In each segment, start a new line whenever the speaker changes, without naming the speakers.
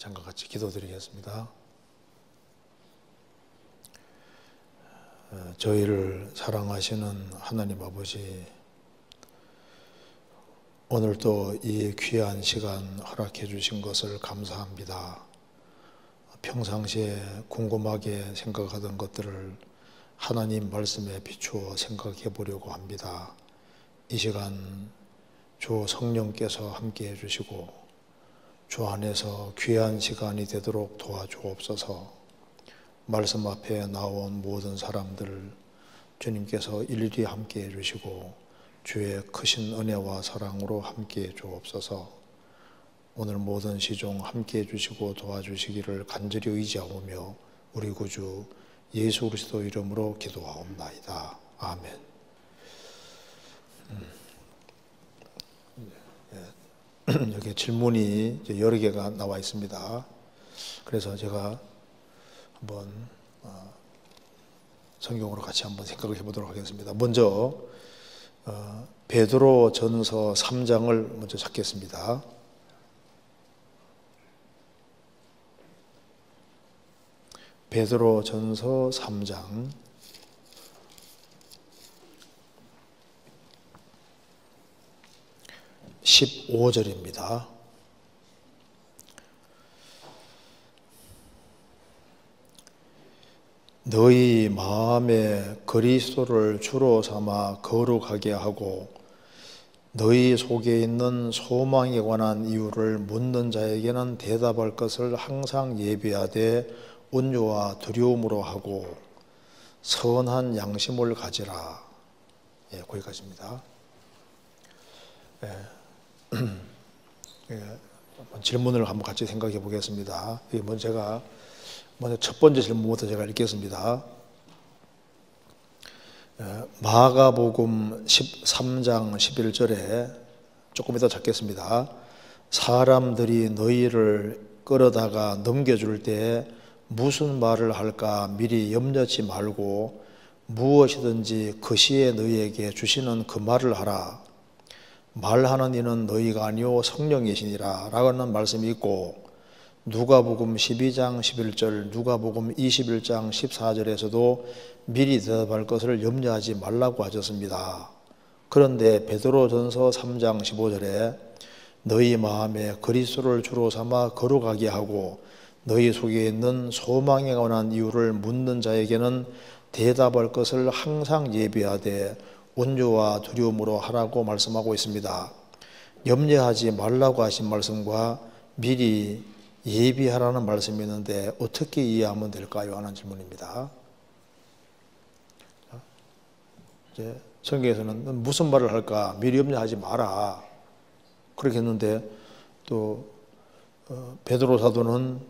잠깐 같이 기도드리겠습니다. 저희를 사랑하시는 하나님 아버지, 오늘도 이 귀한 시간 허락해 주신 것을 감사합니다. 평상시에 궁금하게 생각하던 것들을 하나님 말씀에 비추어 생각해 보려고 합니다. 이 시간 주 성령께서 함께 해주시고 주 안에서 귀한 시간이 되도록 도와주옵소서. 말씀 앞에 나온 모든 사람들 주님께서 일일이 함께 해주시고 주의 크신 은혜와 사랑으로 함께 해주옵소서. 오늘 모든 시종 함께 해주시고 도와주시기를 간절히 의지하오며 우리 구주 예수 그리스도 이름으로 기도하옵나이다. 아멘. 여기 질문이 여러 개가 나와 있습니다. 그래서 제가 한번 성경으로 같이 한번 생각을 해보도록 하겠습니다. 먼저 베드로 전서 3장을 먼저 찾겠습니다. 베드로 전서 3장 15절입니다. 너희 마음에 그리스도를 주로 삼아 거룩하게 하고 너희 속에 있는 소망에 관한 이유를 묻는 자에게는 대답할 것을 항상 예비하되 온유와 두려움으로 하고 선한 양심을 가지라. 거기까지입니다. 질문을 한번 같이 생각해 보겠습니다. 제가 먼저 첫 번째 질문부터 제가 읽겠습니다. 마가복음 13장 11절에 조금 이따 찾겠습니다. 사람들이 너희를 끌어다가 넘겨줄 때 무슨 말을 할까 미리 염려치 말고 무엇이든지 그 시에 너희에게 주시는 그 말을 하라. 말하는 이는 너희가 아니오 성령이시니라 라는 말씀이 있고, 누가복음 12장 11절, 누가복음 21장 14절에서도 미리 대답할 것을 염려하지 말라고 하셨습니다. 그런데 베드로전서 3장 15절에 너희 마음에 그리스도를 주로 삼아 거룩하게 하고 너희 속에 있는 소망에 관한 이유를 묻는 자에게는 대답할 것을 항상 예비하되 온유와 두려움으로 하라고 말씀하고 있습니다. 염려하지 말라고 하신 말씀과 미리 예비하라는 말씀이 있는데 어떻게 이해하면 될까요? 하는 질문입니다. 이제 성경에서는 무슨 말을 할까? 미리 염려하지 마라. 그렇게 했는데 또 베드로 사도는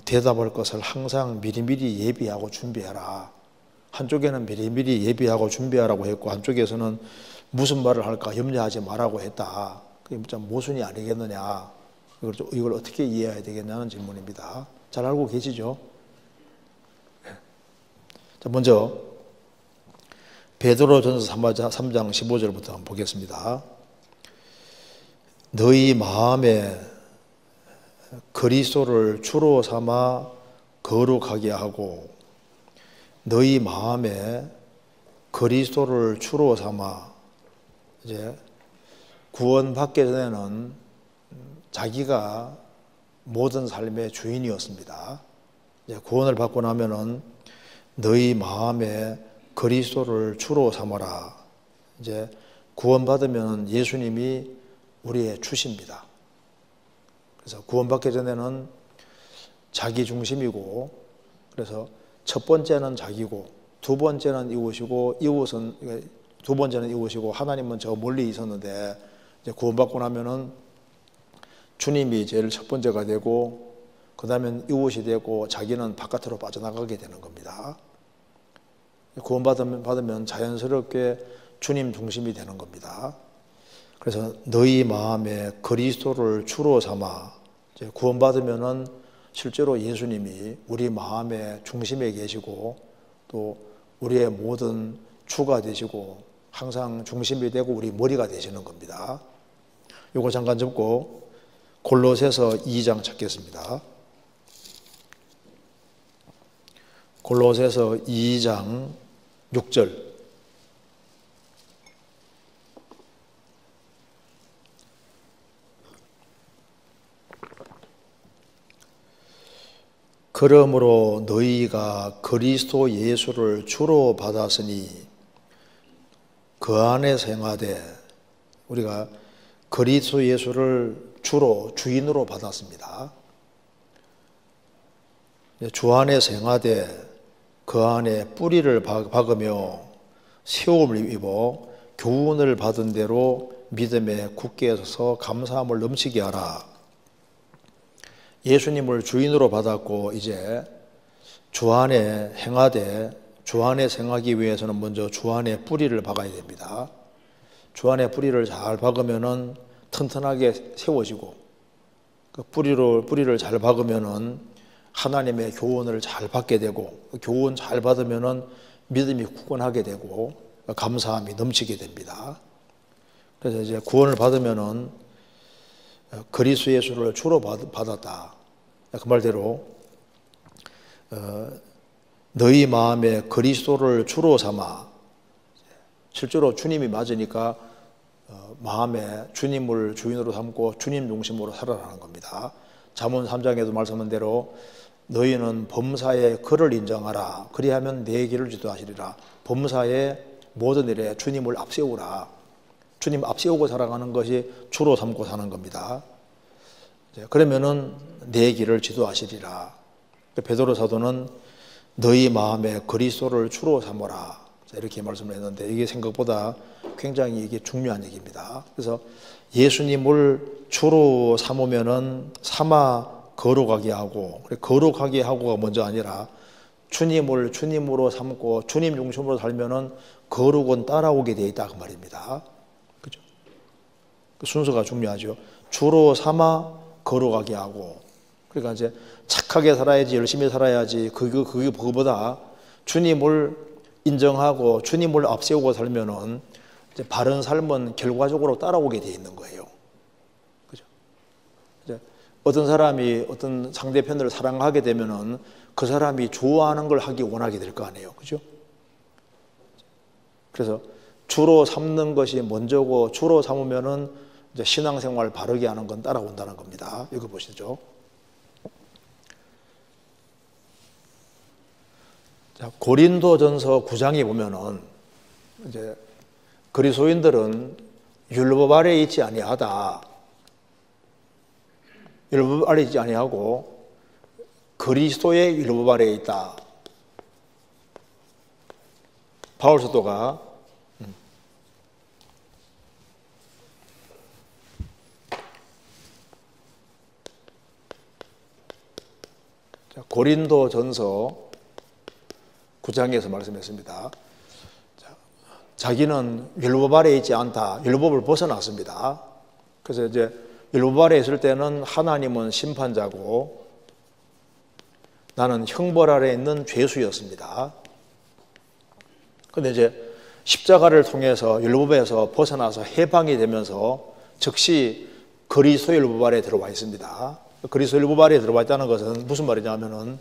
대답할 것을 항상 미리미리 예비하고 준비해라. 한쪽에는 미리미리 예비하고 준비하라고 했고 한쪽에서는 무슨 말을 할까 염려하지 말라고 했다. 그게 참 모순이 아니겠느냐. 이걸 어떻게 이해해야 되겠냐는 질문입니다. 잘 알고 계시죠? 자, 먼저 베드로전서 3장 15절부터 한번 보겠습니다. 너희 마음에 그리스도를 주로 삼아 거룩하게 하고 너희 마음에 그리스도를 주로 삼아, 이제 구원받기 전에는 자기가 모든 삶의 주인이었습니다. 이제 구원을 받고 나면은 너희 마음에 그리스도를 주로 삼아라. 이제 구원받으면 예수님이 우리의 주십니다. 그래서 구원받기 전에는 자기 중심이고, 그래서 첫 번째는 자기고, 두 번째는 이웃이고, 두 번째는 이웃이고, 하나님은 저 멀리 있었는데, 이제 구원받고 나면은 주님이 제일 첫 번째가 되고, 그 다음엔 이웃이 되고, 자기는 바깥으로 빠져나가게 되는 겁니다. 구원받으면 자연스럽게 주님 중심이 되는 겁니다. 그래서 너희 마음에 그리스도를 주로 삼아, 이제 구원받으면은 실제로 예수님이 우리 마음의 중심에 계시고 또 우리의 모든 주가 되시고 항상 중심이 되고 우리 머리가 되시는 겁니다. 요거 잠깐 접고, 골로새서 2장 찾겠습니다. 골로새서 2장 6절. 그러므로 너희가 그리스도 예수를 주로 받았으니 그 안에서 행하되, 우리가 그리스도 예수를 주로 주인으로 받았습니다. 주 안에서 행하되 그 안에 뿌리를 박으며 세움을 입어 교훈을 받은 대로 믿음에 굳게 서서 감사함을 넘치게 하라. 예수님을 주인으로 받았고 이제 주 안에 행하되, 주 안에 행하기 위해서는 먼저 주 안에 뿌리를 박아야 됩니다. 주 안에 뿌리를 잘 박으면은 튼튼하게 세워지고, 그 뿌리를 잘 박으면은 하나님의 교훈을 잘 받게 되고, 교훈 잘 받으면은 믿음이 굳건하게 되고 감사함이 넘치게 됩니다. 그래서 이제 구원을 받으면은 그리스도 예수를 주로 받았다. 그 말대로 너희 마음에 그리스도를 주로 삼아, 실제로 주님이 맞으니까 마음에 주님을 주인으로 삼고 주님 중심으로 살아가는 겁니다. 잠언 3장에도 말씀한 대로 너희는 범사에 그를 인정하라. 그리하면 내 길을 지도하시리라. 범사의 모든 일에 주님을 앞세우라. 주님 앞세우고 살아가는 것이 주로 삼고 사는 겁니다. 그러면은 내 길을 지도하시리라. 베드로 사도는 너희 마음에 그리스도를 주로 삼으라. 이렇게 말씀을 했는데 이게 생각보다 굉장히 이게 중요한 얘기입니다. 그래서 예수님을 주로 삼으면은 삼아 거룩하게 하고, 거룩하게 하고가 먼저 아니라 주님을 주님으로 삼고 주님 중심으로 살면은 거룩은 따라오게 돼 있다 그 말입니다. 그죠? 그 순서가 중요하죠. 주로 삼아 거룩하게 하고, 그러니까 이제 착하게 살아야지, 열심히 살아야지, 그거보다 주님을 인정하고 주님을 앞세우고 살면은 이제 바른 삶은 결과적으로 따라오게 돼 있는 거예요. 그죠? 이제 어떤 사람이 어떤 상대편을 사랑하게 되면은 그 사람이 좋아하는 걸 하기 원하게 될 거 아니에요. 그죠? 그래서 주로 삼는 것이 먼저고, 주로 삼으면은 이제 신앙생활 바르게 하는 건 따라온다는 겁니다. 이거 보시죠. 자, 고린도전서 9장에 보면은 이제 그리스도인들은 율법 아래에 있지 아니하다. 율법 아래에 있지 아니하고 그리스도의 율법 아래에 있다. 바울 사도가 고린도전서 9장에서 말씀했습니다. 자기는 율법 아래에 있지 않다. 율법을 벗어났습니다. 그래서 이제 율법 아래에 있을 때는 하나님은 심판자고 나는 형벌 아래에 있는 죄수였습니다. 그런데 이제 십자가를 통해서 율법에서 벗어나서 해방이 되면서 즉시 그리스도 율법 아래에 들어와 있습니다. 그리스도 율법 아래에 들어와 있다는 것은 무슨 말이냐면은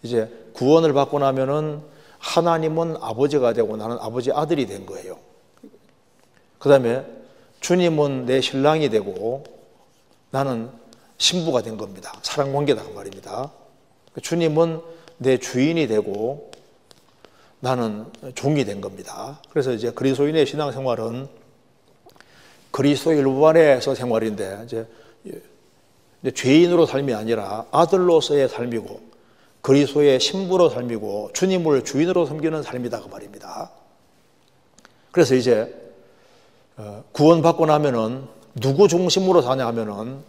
이제 구원을 받고 나면은 하나님은 아버지가 되고 나는 아버지 아들이 된 거예요. 그 다음에 주님은 내 신랑이 되고 나는 신부가 된 겁니다. 사랑관계다 그 말입니다. 주님은 내 주인이 되고 나는 종이 된 겁니다. 그래서 이제 그리스도인의 신앙생활은 그리스도 율법 아래에서 생활인데 이제 죄인으로 삶이 아니라 아들로서의 삶이고 그리스도의 신부로 삶이고 주님을 주인으로 섬기는 삶이다 그 말입니다. 그래서 이제 구원받고 나면은 누구 중심으로 사냐 하면은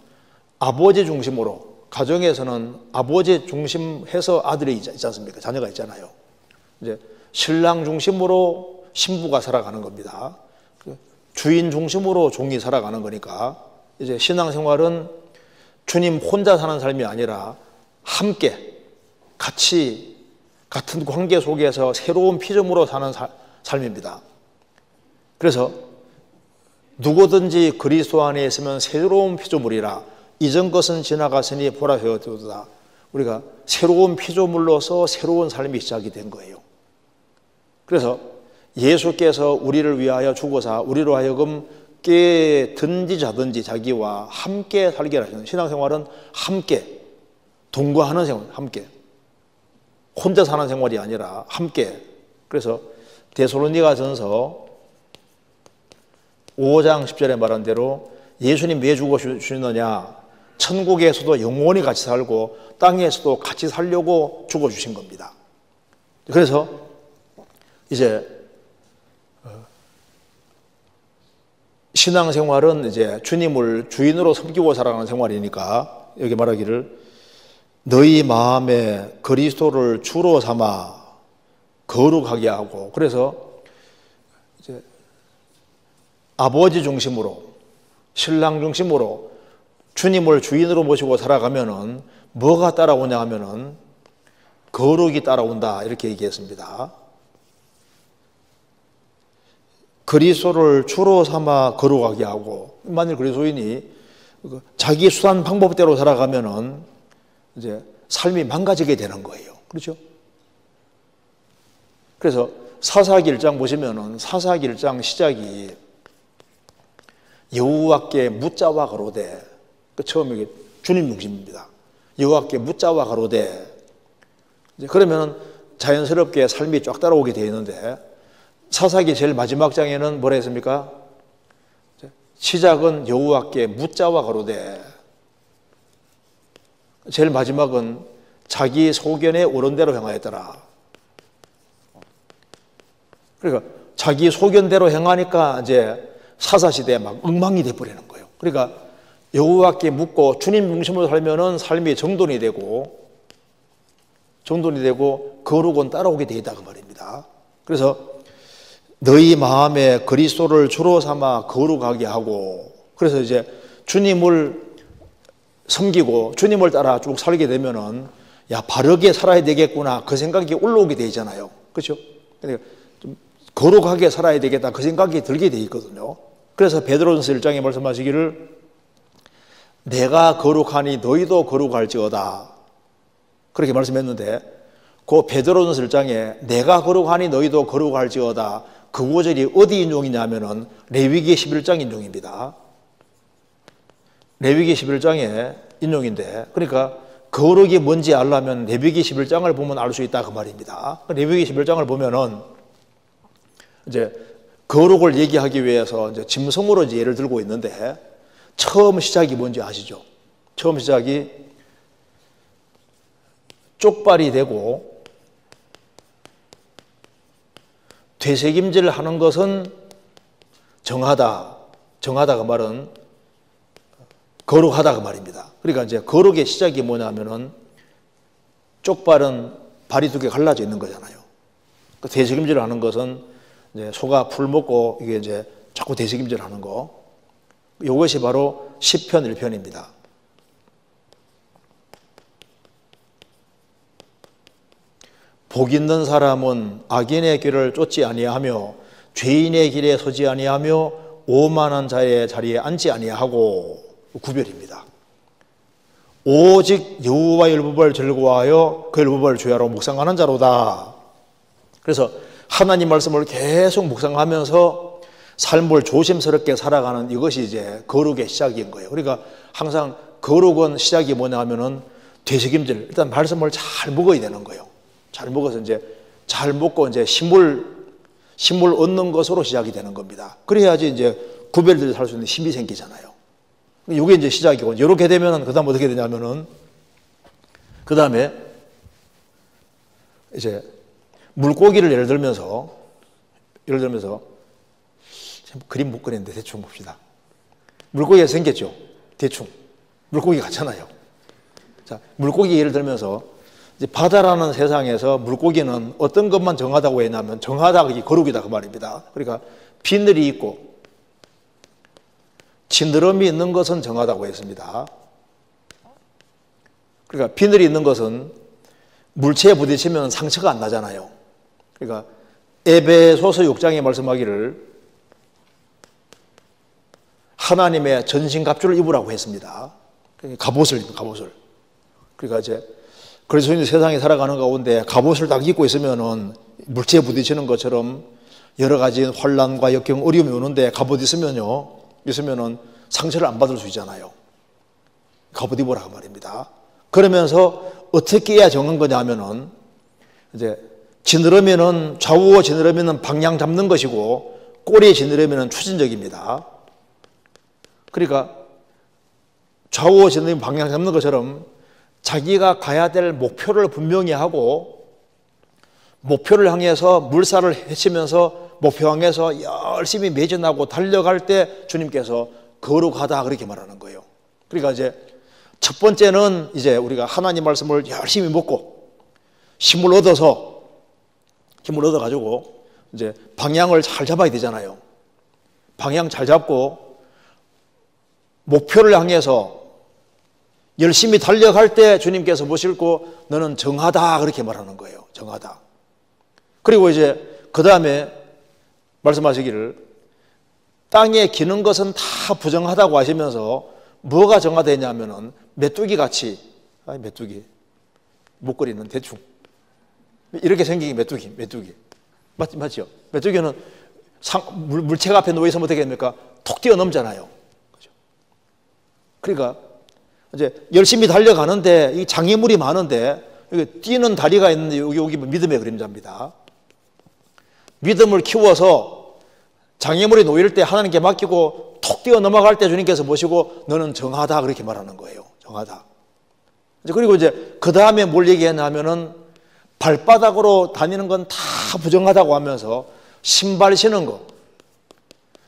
아버지 중심으로, 가정에서는 아버지 중심해서 아들이 있지 않습니까? 자녀가 있잖아요. 이제 신랑 중심으로 신부가 살아가는 겁니다. 주인 중심으로 종이 살아가는 거니까 이제 신앙생활은 주님 혼자 사는 삶이 아니라 함께 같이 같은 관계 속에서 새로운 피조물로 사는 삶입니다. 그래서 누구든지 그리스도 안에 있으면 새로운 피조물이라 이전 것은 지나갔으니 보라 되었도다. 우리가 새로운 피조물로서 새로운 삶이 시작이 된 거예요. 그래서 예수께서 우리를 위하여 죽어서 우리로 하여금 깨든지 자든지 자기와 함께 살게 하시는 신앙생활은 함께 동거하는 생활, 함께 혼자 사는 생활이 아니라 함께. 그래서 데살로니가전서 5장 10절에 말한 대로 예수님 왜 죽어주시느냐, 천국에서도 영원히 같이 살고 땅에서도 같이 살려고 죽어주신 겁니다. 그래서 이제 신앙생활은 이제 주님을 주인으로 섬기고 살아가는 생활이니까 여기 말하기를 너희 마음에 그리스도를 주로 삼아 거룩하게 하고, 그래서 이제 아버지 중심으로 신랑 중심으로 주님을 주인으로 모시고 살아가면은 뭐가 따라오냐 하면은 거룩이 따라온다 이렇게 얘기했습니다. 그리스도를 주로 삼아 거룩하게 하고, 만일 그리스도인이 자기 수단 방법대로 살아가면은 이제 삶이 망가지게 되는 거예요. 그렇죠? 그래서 사사기 1장 보시면은 사사기 1장 시작이 여호와께 묻자와 가로되, 처음에 이게 주님 중심입니다. 여호와께 묻자와 가로되, 그러면은 자연스럽게 삶이 쫙 따라오게 되어 있는데, 사사기 제일 마지막 장에는 뭐라 했습니까? 시작은 여호와께 묻자와 가로되, 제일 마지막은 자기 소견에 옳은 대로 행하였더라. 그러니까 자기 소견대로 행하니까 이제 사사시대에 막 엉망이 돼버리는 거예요. 그러니까 여호와께 묻고 주님 중심으로 살면은 삶이 정돈이 되고 거룩은 따라오게 돼 있다 그 말입니다. 그래서 너희 마음에 그리스도를 주로 삼아 거룩하게 하고, 그래서 이제 주님을 섬기고 주님을 따라 쭉 살게 되면은 야, 바르게 살아야 되겠구나 그 생각이 올라오게 되잖아요. 그렇죠? 그러니까 좀 거룩하게 살아야 되겠다 그 생각이 들게 돼 있거든요. 그래서 베드로전서 1장에 말씀하시기를 내가 거룩하니 너희도 거룩할지어다 그렇게 말씀했는데, 그 베드로전서 1장에 내가 거룩하니 너희도 거룩할지어다 그 구절이 어디 인용이냐면은 레위기 11장 인용입니다. 레위기 11장의 인용인데, 그러니까 거룩이 뭔지 알려면 레위기 11장을 보면 알 수 있다 그 말입니다. 레위기 11장을 보면은 이제 거룩을 얘기하기 위해서 이제 짐승으로 이제 예를 들고 있는데, 처음 시작이 뭔지 아시죠? 처음 시작이 쪽발이 되고 되새김질을 하는 것은 정하다 그 말은 거룩하다 그 말입니다. 그러니까 이제 거룩의 시작이 뭐냐면은 쪽발은 발이 두 개 갈라져 있는 거잖아요. 그 되새김질을 하는 것은 이제 소가 풀 먹고 이게 이제 자꾸 되새김질 하는 거. 이것이 바로 시편 1편입니다. 복 있는 사람은 악인의 길을 쫓지 아니하며 죄인의 길에 서지 아니하며 오만한 자의 자리에 앉지 아니하고, 구별입니다. 오직 여호와의 율법을 즐거워하여 그 율법을 주야로 묵상하는 자로다. 그래서 하나님 말씀을 계속 묵상하면서 삶을 조심스럽게 살아가는 이것이 이제 거룩의 시작인 거예요. 그러니까 항상 거룩은 시작이 뭐냐 하면은 되새김질, 일단 말씀을 잘 먹어야 되는 거예요. 잘 먹어서 이제 잘 먹고 이제 힘을 얻는 것으로 시작이 되는 겁니다. 그래야지 이제 구별돼서 살 수 있는 힘이 생기잖아요. 이게 이제 시작이고, 이렇게 되면은 그다음 어떻게 되냐면은 그다음에 이제 물고기를 예를 들면서 그림 못 그리는데 대충 봅시다. 물고기가 생겼죠. 대충 물고기 같잖아요. 자, 물고기 예를 들면서 이제 바다라는 세상에서 물고기는 어떤 것만 정하다고 했냐면 정하다 그게 거룩이다 그 말입니다. 그러니까 비늘이 있고 지느러미 있는 것은 정하다고 했습니다. 그러니까 비늘이 있는 것은 물체에 부딪히면 상처가 안 나잖아요. 그러니까 에베소서 6장에 말씀하기를 하나님의 전신갑주를 입으라고 했습니다. 갑옷을 입는 갑옷을. 그러니까 이제 그리스도인이 세상에 살아가는 가운데 갑옷을 딱 입고 있으면은 물체에 부딪히는 것처럼 여러 가지 환난과 역경, 어려움이 오는데 갑옷 있으면은 상처를 안 받을 수 있잖아요. 갑옷 입으라 그 말입니다. 그러면서 어떻게 해야 정한 거냐 하면은 이제 지느러미는 좌우어 지느러미는 방향 잡는 것이고 꼬리에 지느러미는 추진적입니다. 그러니까 좌우어 지느러미 방향 잡는 것처럼 자기가 가야 될 목표를 분명히 하고 목표를 향해서 물살을 헤치면서 목표 향해서 열심히 매진하고 달려갈 때 주님께서 거룩하다 그렇게 말하는 거예요. 그러니까 이제 첫 번째는 이제 우리가 하나님 말씀을 열심히 먹고 힘을 얻어가지고 이제 방향을 잘 잡아야 되잖아요. 방향 잘 잡고 목표를 향해서 열심히 달려갈 때 주님께서 보실고 너는 정하다 그렇게 말하는 거예요. 정하다. 그리고 이제 그 다음에 말씀하시기를 땅에 기는 것은 다 부정하다고 하시면서 뭐가 정하되냐면은 메뚜기 같이 메뚜기 목걸이는 대충 이렇게 생긴 게 메뚜기 맞죠? 메뚜기는 물체가 앞에 누워 있으면 어떻게 됩니까? 톡 뛰어넘잖아요. 그죠? 그러니까 이제 열심히 달려가는데 이 장애물이 많은데 여기 뛰는 다리가 있는데 여기 믿음의 그림자입니다. 믿음을 키워서 장애물이 놓일 때 하나님께 맡기고 톡 뛰어 넘어갈 때 주님께서 보시고 너는 정하다 그렇게 말하는 거예요. 정하다. 그리고 이제 그 다음에 뭘 얘기했냐면은 발바닥으로 다니는 건 다 부정하다고 하면서 신발 신은 거,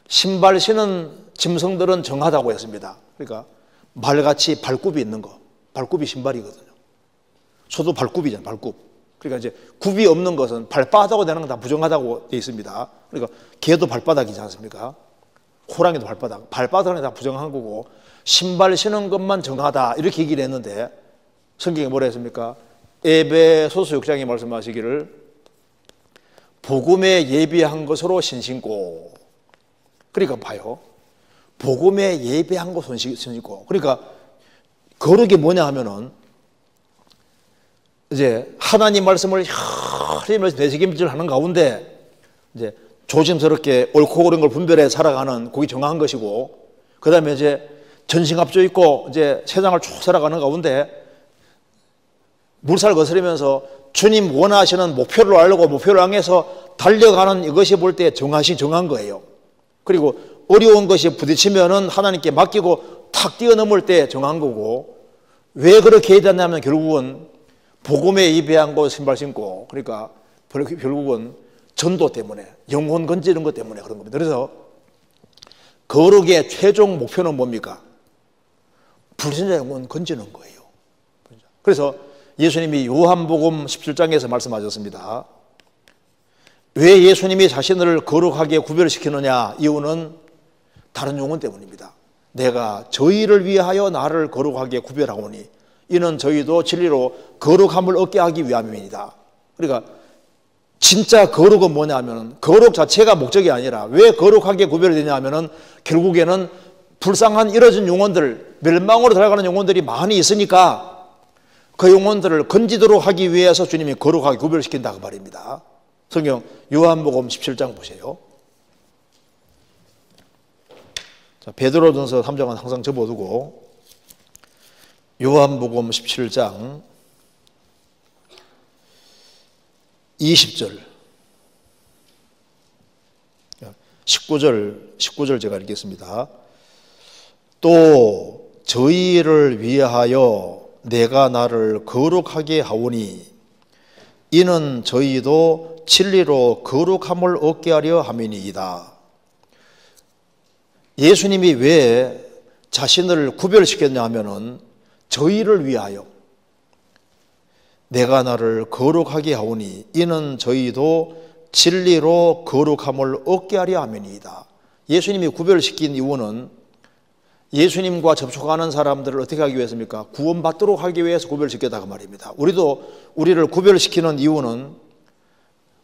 신발 신은 짐승들은 정하다고 했습니다. 그러니까 말같이 발굽이 있는 거, 발굽이 신발이거든요. 소도 발굽이잖아요, 발굽. 그러니까 이제 굽이 없는 것은 발바닥으로 되는 건 다 부정하다고 되어 있습니다. 그러니까 개도 발바닥이지 않습니까? 호랑이도 발바닥은 다 부정한 거고 신발 신은 것만 정하다 이렇게 얘기를 했는데 성경에 뭐라 했습니까? 에베소서 6장에 말씀하시기를 복음에 예비한 것으로 신신고. 그러니까 봐요. 복음에 예비한 것으로 신신고. 그러니까 거룩이 뭐냐 하면은 이제 하나님 말씀을 열심히 되새김질 하는 가운데 이제 조심스럽게 옳고 그른 걸 분별해 살아가는 그게 정한 것이고, 그 다음에 이제 전신갑주 입고 이제 세상을 쭉 살아가는 가운데 물살 거스르면서 주님 원하시는 목표를 알고 목표를 향해서 달려가는 이것이 볼 때 정한 거예요. 그리고 어려운 것이 부딪히면은 하나님께 맡기고 탁 뛰어넘을 때 정한 거고, 왜 그렇게 해야 되냐면 결국은 복음에 예비한 거 신발 신고, 그러니까 결국은 전도 때문에 영혼 건지는 것 때문에 그런 겁니다. 그래서 거룩의 최종 목표는 뭡니까? 불신자 영혼 건지는 거예요. 그래서 예수님이 요한복음 17장에서 말씀하셨습니다. 왜 예수님이 자신을 거룩하게 구별시키느냐? 이유는 다른 영혼 때문입니다. 내가 저희를 위하여 나를 거룩하게 구별하오니 이는 저희도 진리로 거룩함을 얻게 하기 위함입니다. 그러니까 진짜 거룩은 뭐냐 하면 거룩 자체가 목적이 아니라 왜 거룩하게 구별이 되냐 하면은 결국에는 불쌍한 이뤄진 영혼들, 멸망으로 들어가는 영혼들이 많이 있으니까 그 영혼들을 건지도록 하기 위해서 주님이 거룩하게 구별시킨다 그 말입니다. 성경 요한복음 17장 보세요. 자, 베드로전서 3장은 항상 접어두고 요한복음 17장 20절 19절 제가 읽겠습니다. 또 저희를 위하여 내가 나를 거룩하게 하오니 이는 저희도 진리로 거룩함을 얻게 하려 함이니이다. 예수님이 왜 자신을 구별시켰냐 하면은 저희를 위하여 내가 나를 거룩하게 하오니 이는 저희도 진리로 거룩함을 얻게 하려 함이니이다. 예수님이 구별시킨 이유는 예수님과 접촉하는 사람들을 어떻게 하기 위해서입니까? 구원받도록 하기 위해서 구별시켰다 그 말입니다. 우리도 우리를 구별시키는 이유는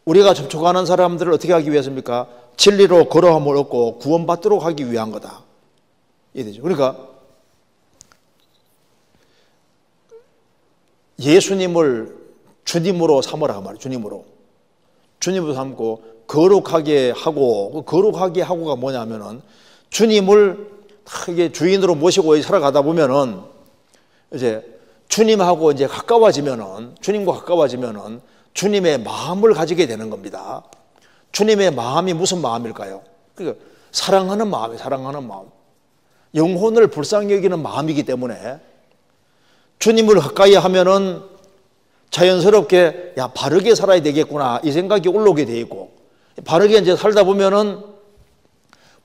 우리가 접촉하는 사람들을 어떻게 하기 위해서입니까? 진리로 거룩함을 얻고 구원받도록 하기 위한 거다. 이해되죠? 그러니까 예수님을 주님으로 삼으라 말이에요. 주님으로 삼고 거룩하게 하고, 그 거룩하게 하고가 뭐냐면은 주님을 크게 주인으로 모시고 살아가다 보면은 이제 주님하고 이제 주님과 가까워지면은 주님의 마음을 가지게 되는 겁니다. 주님의 마음이 무슨 마음일까요? 그러니까 사랑하는 마음이에요. 사랑하는 마음. 영혼을 불쌍히 여기는 마음이기 때문에 주님을 가까이 하면은 자연스럽게 야, 바르게 살아야 되겠구나 이 생각이 올라오게 돼 있고, 바르게 이제 살다 보면은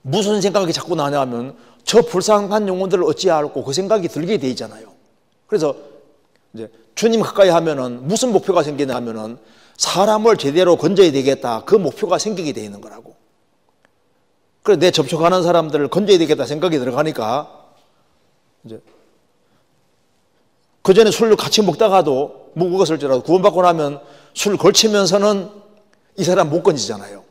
무슨 생각이 자꾸 나냐면 저 불쌍한 영혼들을 어찌할꼬 그 생각이 들게 돼 있잖아요. 그래서 이제 주님 가까이 하면은 무슨 목표가 생기냐면은 사람을 제대로 건져야 되겠다 그 목표가 생기게 돼 있는 거라고. 그래 내 접촉하는 사람들을 건져야 되겠다 생각이 들어가니까 이제 그 전에 술을 같이 먹다가도 먹었을지라도 구원받고 나면 술 걸치면서는 이 사람 못 건지잖아요.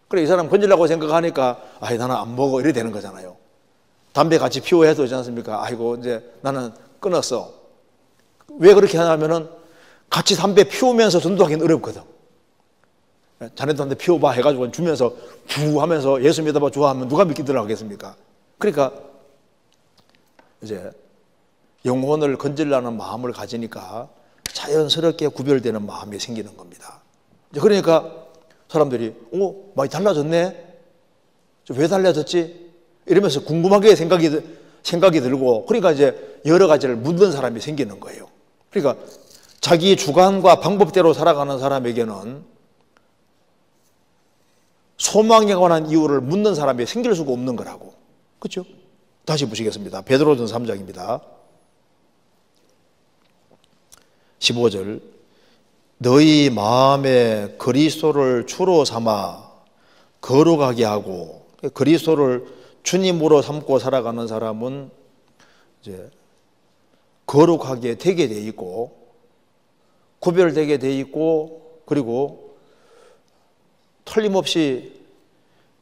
그래 이 사람 건지려고 생각하니까 아이 나는 안 먹어 이래 되는 거잖아요. 담배 같이 피워 해도 되지 않습니까? 아이고 이제 나는 끊었어. 왜 그렇게 하냐면은 같이 담배 피우면서 전도하기는 어렵거든. 자네도 담배 피워봐 해가지고 주면서 부 하면서 예수 믿어봐 좋아하면 누가 믿기들 하겠습니까? 그러니까 이제 영혼을 건지려는 마음을 가지니까 자연스럽게 구별되는 마음이 생기는 겁니다. 그러니까 사람들이 많이 달라졌네? 왜 달라졌지? 이러면서 궁금하게 생각이 들고, 그러니까 이제 여러 가지를 묻는 사람이 생기는 거예요. 그러니까 자기 주관과 방법대로 살아가는 사람에게는 소망에 관한 이유를 묻는 사람이 생길 수가 없는 거라고. 그렇죠? 다시 보시겠습니다. 베드로전서 3장입니다. 15절. 너희 마음에 그리스도를 주로 삼아 거룩하게 하고, 그리스도를 주님으로 삼고 살아가는 사람은 이제 거룩하게 되게 돼 있고, 구별되게 돼 있고, 그리고 틀림없이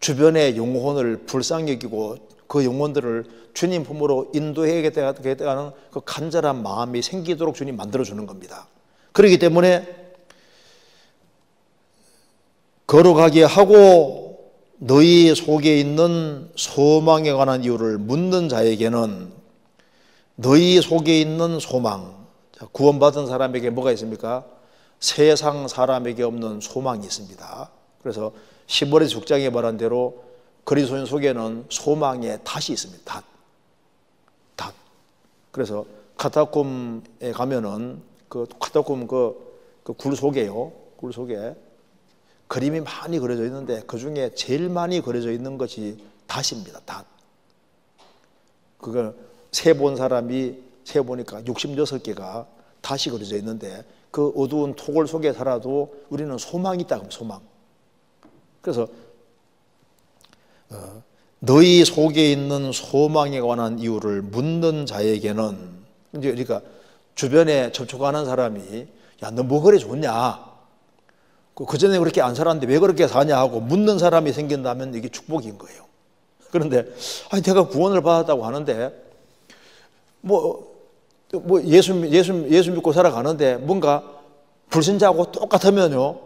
주변의 영혼을 불쌍히 여기고 그 영혼들을 주님 품으로 인도해야겠다는 그 간절한 마음이 생기도록 주님 만들어주는 겁니다. 그렇기 때문에 거룩하게 하고 너희 속에 있는 소망에 관한 이유를 묻는 자에게는 너희 속에 있는 소망, 구원받은 사람에게 뭐가 있습니까? 세상 사람에게 없는 소망이 있습니다. 그래서 10월의 6장에 말한 대로 그리스도인 속에는 소망의 닷이 있습니다. 닷. 그래서 카타콤에 가면은 그 카타콤 그 굴 속에요. 굴 속에 그림이 많이 그려져 있는데 그 중에 제일 많이 그려져 있는 것이 닷입니다. 닷. 그걸 세본 사람이 세보니까 66개가 닷이 그려져 있는데 그 어두운 토굴 속에 살아도 우리는 소망이 있다. 소망. 그래서 너희 속에 있는 소망에 관한 이유를 묻는 자에게는, 이제 그러니까 주변에 접촉하는 사람이 야, 너 뭐 그래 좋냐? 그 전에 그렇게 안 살았는데 왜 그렇게 사냐 하고 묻는 사람이 생긴다면 이게 축복인 거예요. 그런데 아니 내가 구원을 받았다고 하는데 뭐 예수 믿고 살아가는데 뭔가 불신자하고 똑같으면요,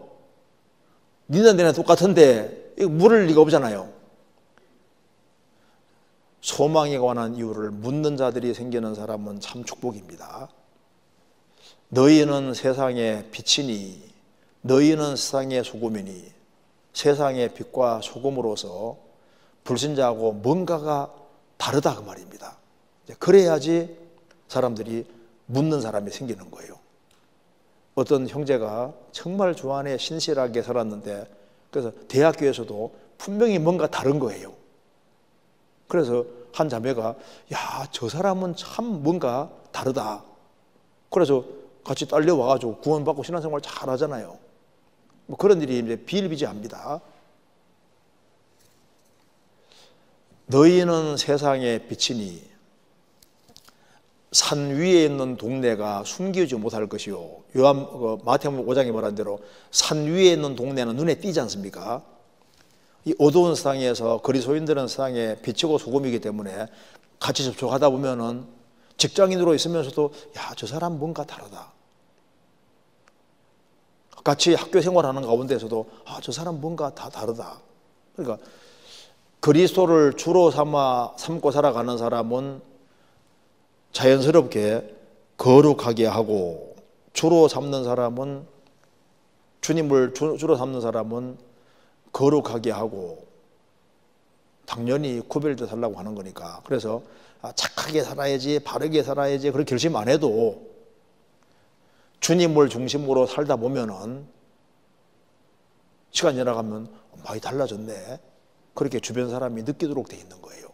니네 내내 똑같은데 이거 물을 리가 없잖아요. 소망에 관한 이유를 묻는 자들이 생기는 사람은 참 축복입니다. 너희는 세상의 빛이니 너희는 세상의 소금이니, 세상의 빛과 소금으로서 불신자하고 뭔가가 다르다 그 말입니다. 그래야지 사람들이 묻는 사람이 생기는 거예요. 어떤 형제가 정말 주 안에 신실하게 살았는데 그래서 대학교에서도 분명히 뭔가 다른 거예요. 그래서 한 자매가 야, 저 사람은 참 뭔가 다르다. 그래서 같이 딸려와가지고 구원받고 신앙생활 잘 하잖아요. 뭐 그런 일이 이제 비일비재합니다. 너희는 세상의 빛이니 산 위에 있는 동네가 숨기지 못할 것이요. 마태복음 5장에 말한 대로 산 위에 있는 동네는 눈에 띄지 않습니까? 이 어두운 세상에서 그리스도인들은 세상에 빛이고 소금이기 때문에 같이 접촉하다 보면은 직장인으로 있으면서도 야, 저 사람 뭔가 다르다. 같이 학교 생활하는 가운데서도 저 사람 뭔가 다 다르다. 그러니까 그리스도를 주로 삼고 살아가는 사람은 자연스럽게 거룩하게 하고, 주로 삼는 사람은, 주님을 주로 삼는 사람은 거룩하게 하고, 당연히 구별돼 살라고 하는 거니까. 그래서 착하게 살아야지, 바르게 살아야지, 그렇게 결심 안 해도 주님을 중심으로 살다 보면은 시간 지나가면 많이 달라졌네, 그렇게 주변 사람이 느끼도록 돼 있는 거예요.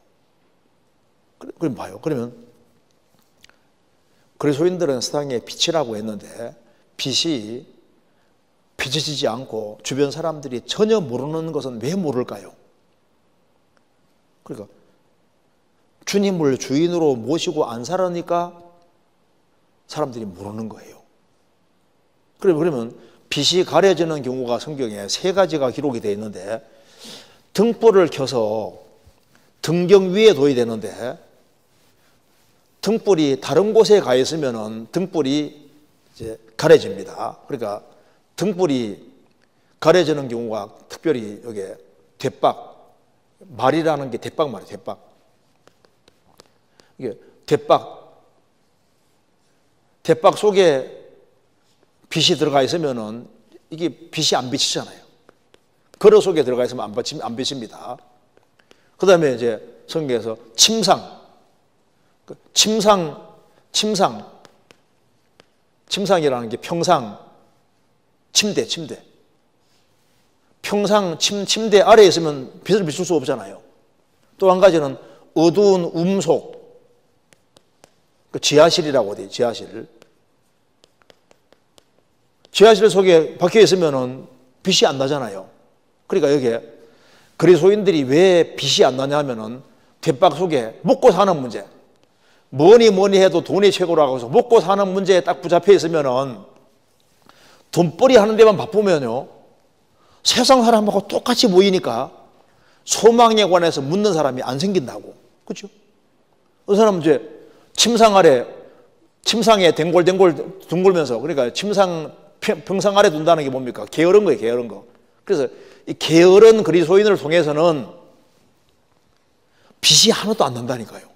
그럼 봐요. 그러면 그리스도인들은 세상의 빛이라고 했는데, 빛이 비춰지지 않고 주변 사람들이 전혀 모르는 것은 왜 모를까요? 그러니까 주님을 주인으로 모시고 안 살으니까 사람들이 모르는 거예요. 그러면 빛이 가려지는 경우가 성경에 3가지가 기록이 되어 있는데, 등불을 켜서 등경 위에 둬야 되는데 등불이 다른 곳에 가 있으면 등불이 이제 가려집니다. 그러니까 등불이 가려지는 경우가 특별히 여기 대박, 말이라는 게 대박 말이에요. 대박. 이게 대박 속에 빛이 들어가 있으면은 이게 빛이 안 비치잖아요. 거러 속에 들어가 있으면 안 비칩니다. 그 다음에 이제 성경에서 침상이라는 게 평상, 침대. 평상 침대 아래에 있으면 빛을 비출 수 없잖아요. 또 한 가지는 어두운 음속, 지하실이라고 돼요. 지하실 속에 박혀 있으면 빛이 안 나잖아요. 그러니까 여기에 그리스도인들이 왜 빛이 안 나냐면은 대박 속에 먹고 사는 문제, 뭐니 해도 돈이 최고라고 해서 먹고 사는 문제에 딱 붙잡혀 있으면은, 돈벌이 하는 데만 바쁘면요, 세상 사람하고 똑같이 보이니까 소망에 관해서 묻는 사람이 안 생긴다고. 그렇죠? 그 사람은 이제 침상에 댕골댕골 둥글면서, 그러니까 평상 아래 둔다는 게 뭡니까? 게으른 거예요, 게으른 거. 그래서 이 게으른 그리스도인을 통해서는 빛이 하나도 안 난다니까요.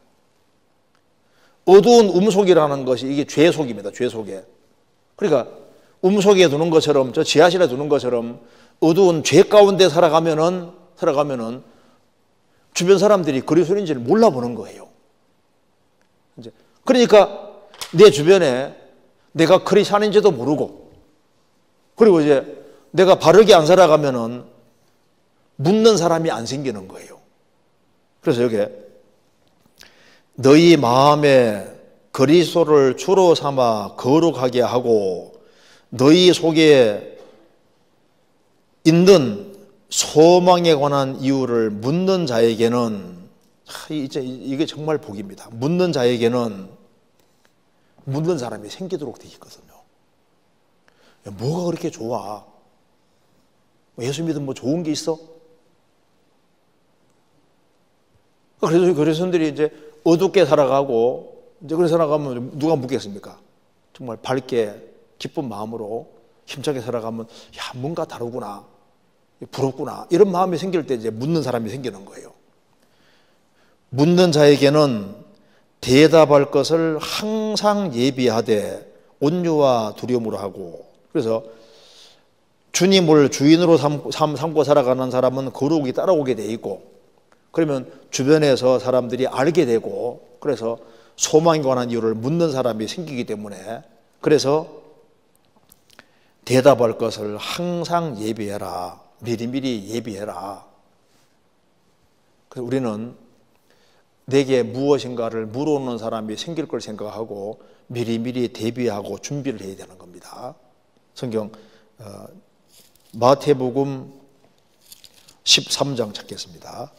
어두운 음속이라는 것이 이게 죄 속입니다. 죄 속에. 그러니까 음속에 두는 것처럼, 저 지하실에 두는 것처럼 어두운 죄 가운데 살아가면은 주변 사람들이 그리스도인지를 몰라보는 거예요. 이제 그러니까 내 주변에 내가 크리스찬인지도 모르고, 그리고 이제 내가 바르게 안 살아가면은 묻는 사람이 안 생기는 거예요. 그래서 여기 너희 마음에 그리스도를 주로 삼아 거룩하게 하고 너희 속에 있는 소망에 관한 이유를 묻는 자에게는, 이게 정말 복입니다. 묻는 자에게는 묻는 사람이 생기도록 되어 있거든요. 뭐가 그렇게 좋아? 예수 믿으면 뭐 좋은 게 있어? 그래서 그리스도인들이 이제 어둡게 살아가고, 이제 그렇게 살아가면 누가 묻겠습니까? 정말 밝게 기쁜 마음으로 힘차게 살아가면, 뭔가 다르구나, 부럽구나, 이런 마음이 생길 때 이제 묻는 사람이 생기는 거예요. 묻는 자에게는 대답할 것을 항상 예비하되 온유와 두려움으로 하고, 그래서 주님을 주인으로 삼고 살아가는 사람은 거룩이 따라오게 돼 있고, 그러면 주변에서 사람들이 알게 되고, 그래서 소망에 관한 이유를 묻는 사람이 생기기 때문에, 그래서 대답할 것을 항상 예비해라, 미리미리 예비해라. 그래서 우리는 내게 무엇인가를 물어오는 사람이 생길 걸 생각하고 미리미리 대비하고 준비를 해야 되는 겁니다. 성경 마태복음 13장 찾겠습니다.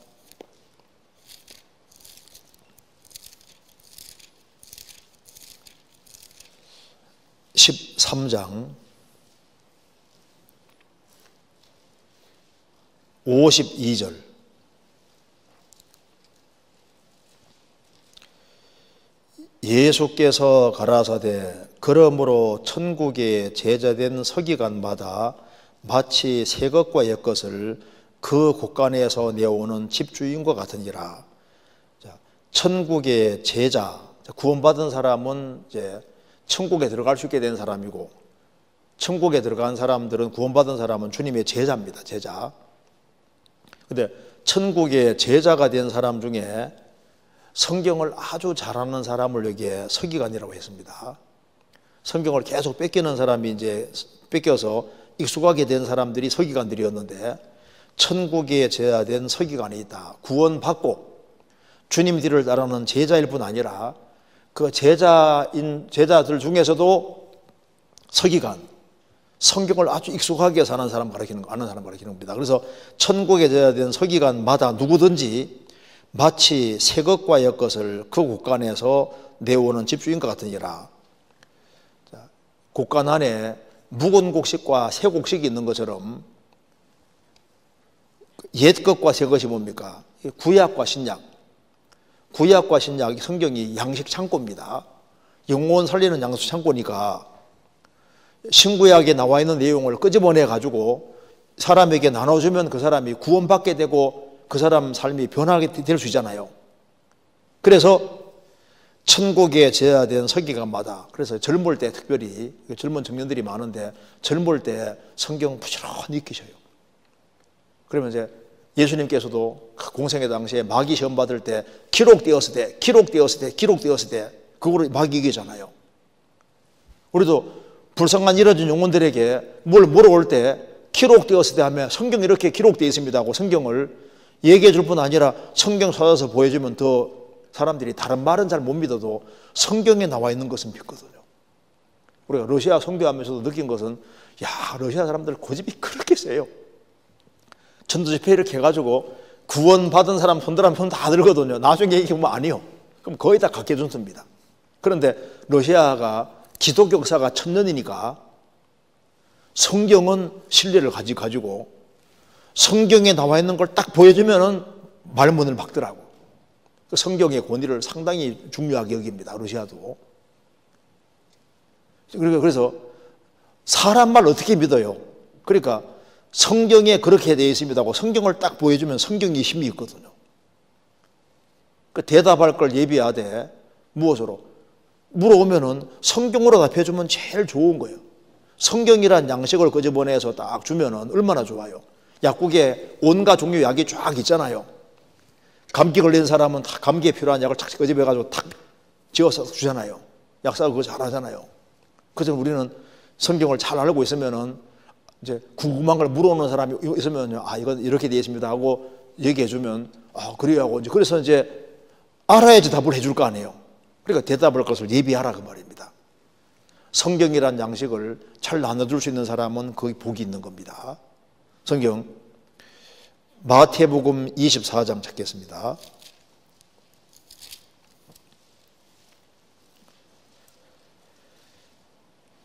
(13장) 52절. 예수께서 가라사대 그러므로 천국의 제자된 서기관마다 마치 새 것과 옛 것을 그 곳간에서 내오는 집주인과 같으니라. 천국의 제자, 구원받은 사람은 이제 천국에 들어갈 수 있게 된 사람이고, 천국에 들어간 사람들은, 구원받은 사람은 주님의 제자입니다. 제자. 근데 천국의 제자가 된 사람 중에 성경을 아주 잘하는 사람을 여기에 서기관이라고 했습니다. 성경을 계속 뺏기는 사람이 이제 뺏겨서 익숙하게 된 사람들이 서기관들이었는데, 천국의 제자된 서기관이 있다. 구원받고 주님 뒤를 따르는 제자일 뿐 아니라 그 제자들 중에서도 서기관, 성경을 아주 익숙하게 사는 사람 아는 사람 가르치는 겁니다. 그래서 천국의 제자된 서기관마다 누구든지 마치 새 것과 옛 것을 그 곳간에서 내오는 집주인과 같으니라. 곳간 안에 묵은 곡식과 새 곡식이 있는 것처럼 옛 것과 새 것이 뭡니까? 구약과 신약. 구약과 신약, 성경이 양식 창고입니다. 영혼 살리는 양식 창고니까 신구약에 나와 있는 내용을 끄집어내 가지고 사람에게 나눠주면 그 사람이 구원받게 되고 그 사람 삶이 변하게 될 수 있잖아요. 그래서 천국에 제자된 서기관마다, 그래서 젊을 때 특별히 젊은 청년들이 많은데 젊을 때 성경 부지런히 익히셔요. 그러면 이제 예수님께서도 공생의 당시에 마귀 시험 받을 때 기록되었을 때 그거를 마귀 이기잖아요. 우리도 불쌍한 이뤄진 영혼들에게 뭘 물어올 때 기록되었을 때 하면 성경이 이렇게 기록되어 있습니다 하고 성경을 얘기해 줄 뿐 아니라 성경 찾아서 보여주면 더 사람들이 다른 말은 잘 못 믿어도 성경에 나와 있는 것은 믿거든요. 우리가 러시아 선교하면서도 느낀 것은, 야, 러시아 사람들 고집이 그렇게 세요. 전도집회 이렇게 해가지고 구원받은 사람 손들하면 손 다 들거든요. 나중에 얘기 보면 아니요. 그럼 거의 다 각계준수입니다. 그런데 러시아가 기독교 역사가 1000년이니까 성경은 신뢰를 가지고 성경에 나와 있는 걸 딱 보여주면은 말문을 막더라고. 성경의 권위를 상당히 중요하게 여깁니다. 러시아도. 그래서 사람 말 어떻게 믿어요? 그러니까 성경에 그렇게 되어 있습니다 하고 성경을 딱 보여주면 성경이 힘이 있거든요. 그 대답할 걸 예비하되 무엇으로? 물어오면은 성경으로 답해주면 제일 좋은 거예요. 성경이란 양식을 끄집어내서 딱 주면은 얼마나 좋아요. 약국에 온갖 종류 약이 쫙 있잖아요. 감기 걸린 사람은 다 감기에 필요한 약을 탁 끄집어가지고 탁 지어서 주잖아요. 약사가 그거 잘 하잖아요. 그래서 우리는 성경을 잘 알고 있으면은 이제 궁금한 걸 물어오는 사람이 있으면요, 아, 이건 이렇게 되어 있습니다 하고 얘기해주면, 아, 그래요 하고 이제 그래서 이제 알아야지 답을 해줄 거 아니에요. 그러니까 대답할 것을 예비하라 그 말입니다. 성경이란 양식을 잘 나눠줄 수 있는 사람은 거기 복이 있는 겁니다. 성경 마태복음 24장 찾겠습니다.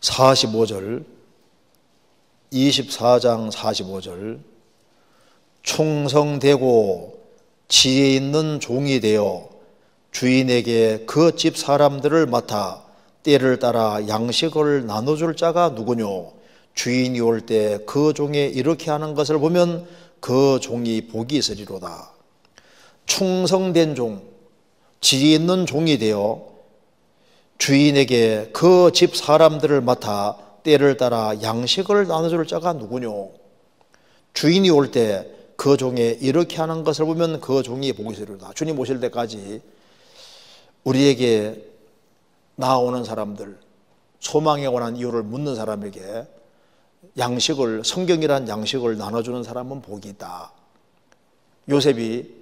(45절) 24장 45절 충성되고 지혜 있는 종이 되어 주인에게 그 집 사람들을 맡아 때를 따라 양식을 나눠줄 자가 누구뇨? 주인이 올 때 그 종에 이렇게 하는 것을 보면 그 종이 복이 있으리로다. 충성된 종, 지혜 있는 종이 되어 주인에게 그 집 사람들을 맡아 때를 따라 양식을 나눠줄 자가 누구뇨? 주인이 올 때 그 종에 이렇게 하는 것을 보면 그 종이 복이 있으리로다. 주님 오실 때까지 우리에게 나아오는 사람들, 소망에 관한 이유를 묻는 사람에게 양식을, 성경이란 양식을 나눠주는 사람은 복이 있다. 요셉이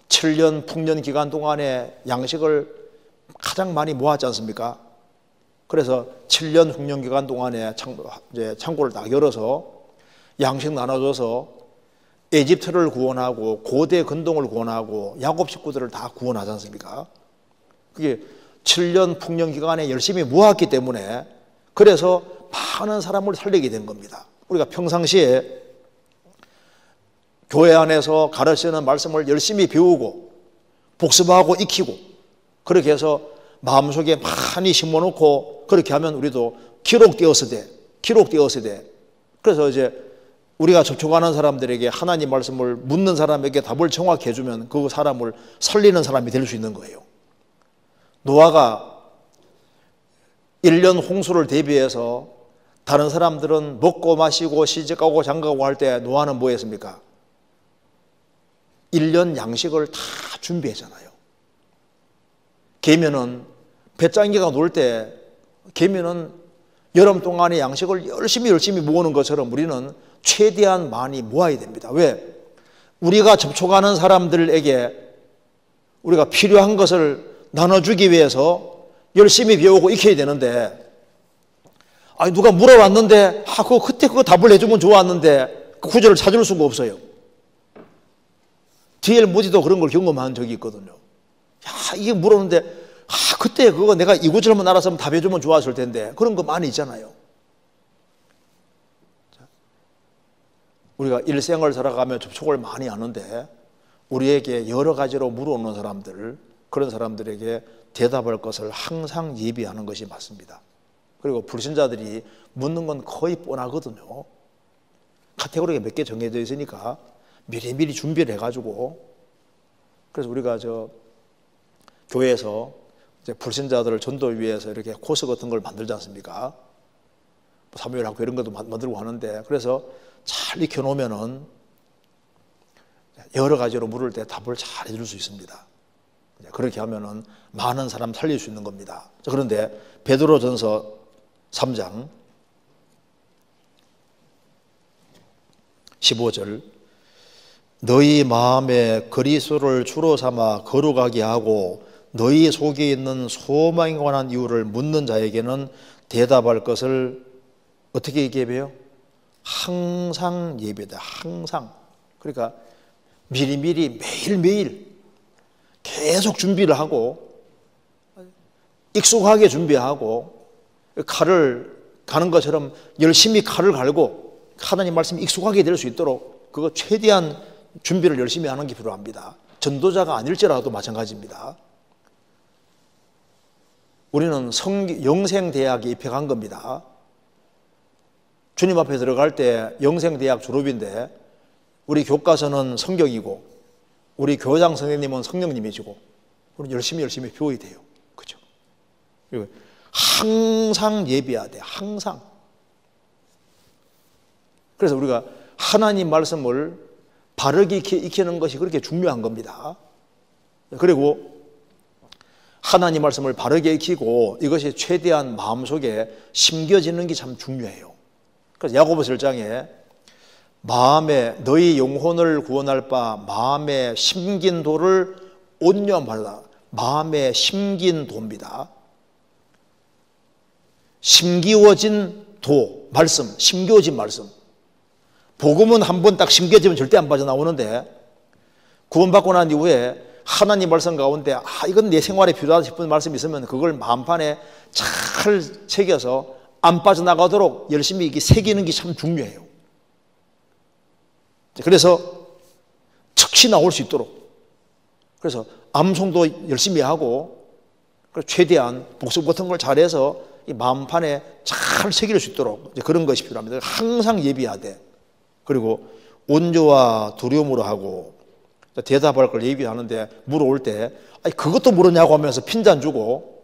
7년 풍년 기간 동안에 양식을 가장 많이 모았지 않습니까? 그래서 7년 풍년 기간 동안에 창고를 딱 열어서 양식 나눠줘서 에집트를 구원하고 고대 근동을 구원하고 야곱 식구들을 다 구원하지 않습니까? 그게 7년 풍년 기간에 열심히 모았기 때문에 그래서 많은 사람을 살리게 된 겁니다. 우리가 평상시에 교회 안에서 가르치는 말씀을 열심히 배우고 복습하고 익히고 그렇게 해서 마음속에 많이 심어놓고 그렇게 하면 우리도 기록되어서 돼. 그래서 이제 우리가 접촉하는 사람들에게 하나님 말씀을 묻는 사람에게 답을 정확히 해주면 그 사람을 살리는 사람이 될 수 있는 거예요. 노아가 1년 홍수를 대비해서 다른 사람들은 먹고 마시고 시집가고 장가가고 할 때 노아는 뭐 했습니까? 1년 양식을 다 준비했잖아요. 개미는 배짱이가 놀 때 개미는 여름 동안의 양식을 열심히 모으는 것처럼 우리는 최대한 많이 모아야 됩니다. 왜? 우리가 접촉하는 사람들에게 우리가 필요한 것을 나눠주기 위해서 열심히 배우고 익혀야 되는데, 아니 누가 물어봤는데 그때 그거 답을 해주면 좋았는데 그 구절을 찾을 수가 없어요. D.L. 무디도 그런 걸 경험한 적이 있거든요. 이게 물었는데 그때 그거 내가 이 구절만 알았으면 답해주면 좋았을 텐데, 그런 거 많이 있잖아요. 우리가 일생을 살아가며 접촉을 많이 하는데 우리에게 여러 가지로 물어오는 사람들, 그런 사람들에게 대답할 것을 항상 예비하는 것이 맞습니다. 그리고 불신자들이 묻는 건 거의 뻔하거든요. 카테고리가 몇 개 정해져 있으니까 미리미리 준비를 해가지고, 그래서 우리가 교회에서 이제 불신자들을 전도를 위해서 이렇게 코스 같은 걸 만들지 않습니까? 사무엘학교 이런 것도 만들고 하는데, 그래서 잘 익혀놓으면은 여러 가지로 물을 때 답을 잘 해줄 수 있습니다. 그렇게 하면은 많은 사람 살릴 수 있는 겁니다. 그런데 베드로전서 3장 15절, 너희 마음에 그리스도를 주로 삼아 거룩하게 하고 너희 속에 있는 소망에 관한 이유를 묻는 자에게는 대답할 것을 어떻게 얘기해요? 항상 예배다. 항상. 그러니까 미리미리 매일매일 계속 준비를 하고 익숙하게 준비하고, 칼을 가는 것처럼 열심히 칼을 갈고 하나님 말씀이 익숙하게 될 수 있도록 그거 최대한 준비를 열심히 하는 게 필요합니다. 전도자가 아닐지라도 마찬가지입니다. 우리는 영생대학에 입학한 겁니다. 주님 앞에 들어갈 때 영생대학 졸업인데 우리 교과서는 성경이고 우리 교장 선생님은 성령님이시고 우리 열심히 배워야 돼요. 그죠? 그리고 항상 예배해야 돼. 항상. 그래서 우리가 하나님 말씀을 바르게 익히는 것이 그렇게 중요한 겁니다. 그리고 하나님 말씀을 바르게 익히고 이것이 최대한 마음속에 심겨지는 게 참 중요해요. 그래서 야고보서 1장에 마음에 너희 영혼을 구원할 바 마음에 심긴 도를 온유한 바라. 마음에 심긴 도입니다. 심기워진 도, 말씀, 심겨진 말씀. 복음은 한번 딱 심겨지면 절대 안 빠져나오는데 구원받고 난 이후에 하나님 말씀 가운데 이건 내 생활에 필요하다 싶은 말씀이 있으면 그걸 마음판에 잘 새겨서 안 빠져나가도록 열심히 이게 새기는 게 참 중요해요. 그래서 즉시 나올 수 있도록, 그래서 암송도 열심히 하고 최대한 복습 같은 걸 잘해서 이 마음판에 잘 새길 수 있도록 그런 것이 필요합니다. 항상 예비하되, 그리고 온조와 두려움으로 하고 대답할 걸 예비하는데 물어올 때 그것도 모르냐고 하면서 핀잔 주고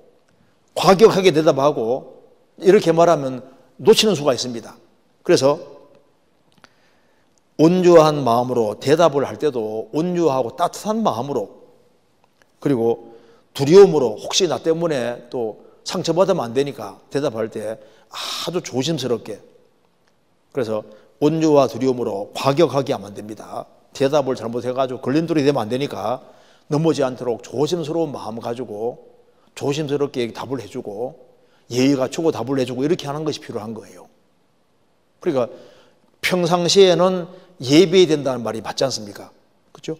과격하게 대답하고 이렇게 말하면 놓치는 수가 있습니다. 그래서 온유한 마음으로 대답을 할 때도 온유하고 따뜻한 마음으로, 그리고 두려움으로 혹시 나 때문에 또 상처받으면 안 되니까 대답할 때 아주 조심스럽게, 그래서 온유와 두려움으로 과격하게 하면 안 됩니다. 대답을 잘못해가지고 걸림돌이 되면 안 되니까 넘어지지 않도록 조심스러운 마음 가지고 조심스럽게 답을 해주고 예의 갖추고 답을 해주고 이렇게 하는 것이 필요한 거예요. 그러니까 평상시에는 예배해야 된다는 말이 맞지 않습니까? 그렇죠?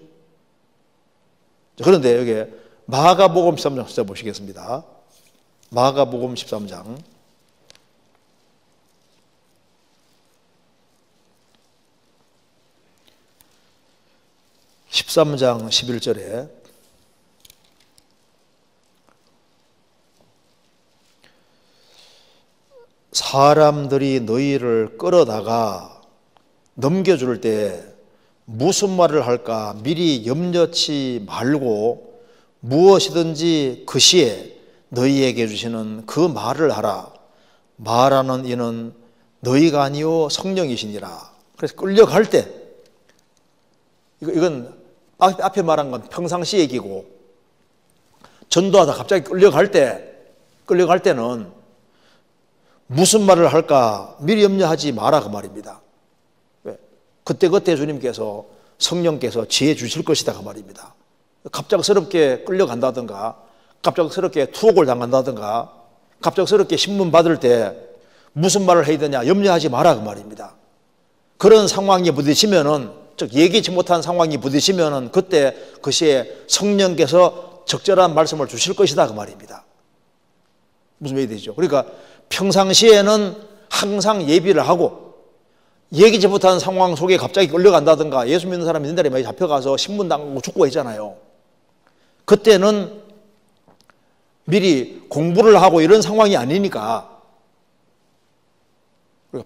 그런데 여기 마가복음 13장 찾아보시겠습니다. 마가복음 13장 13장 11절에 사람들이 너희를 끌어다가 넘겨줄 때 무슨 말을 할까 미리 염려치 말고 무엇이든지 그 시에 너희에게 주시는 그 말을 하라. 말하는 이는 너희가 아니요 성령이시니라. 그래서 끌려갈 때, 이건 앞에 말한 건 평상시 얘기고, 전도하다 갑자기 끌려갈 때는 무슨 말을 할까 미리 염려하지 마라 그 말입니다. 왜? 그때 주님께서 성령께서 지혜 주실 것이다 그 말입니다. 갑작스럽게 끌려간다든가, 갑작스럽게 투옥을 당한다든가, 갑작스럽게 신문 받을 때 무슨 말을 해야 되냐 염려하지 마라 그 말입니다. 그런 상황이 부딪히면은, 즉 예기치 못한 상황이 부딪히면은 그때 그 시에 성령께서 적절한 말씀을 주실 것이다 그 말입니다. 무슨 말이 되죠? 그러니까 평상시에는 항상 예비를 하고, 예기치 못한 상황 속에 갑자기 끌려간다든가, 예수 믿는 사람이 옛날에 많이 잡혀가서 신문 당하고 죽고 했잖아요. 그때는 미리 공부를 하고 이런 상황이 아니니까,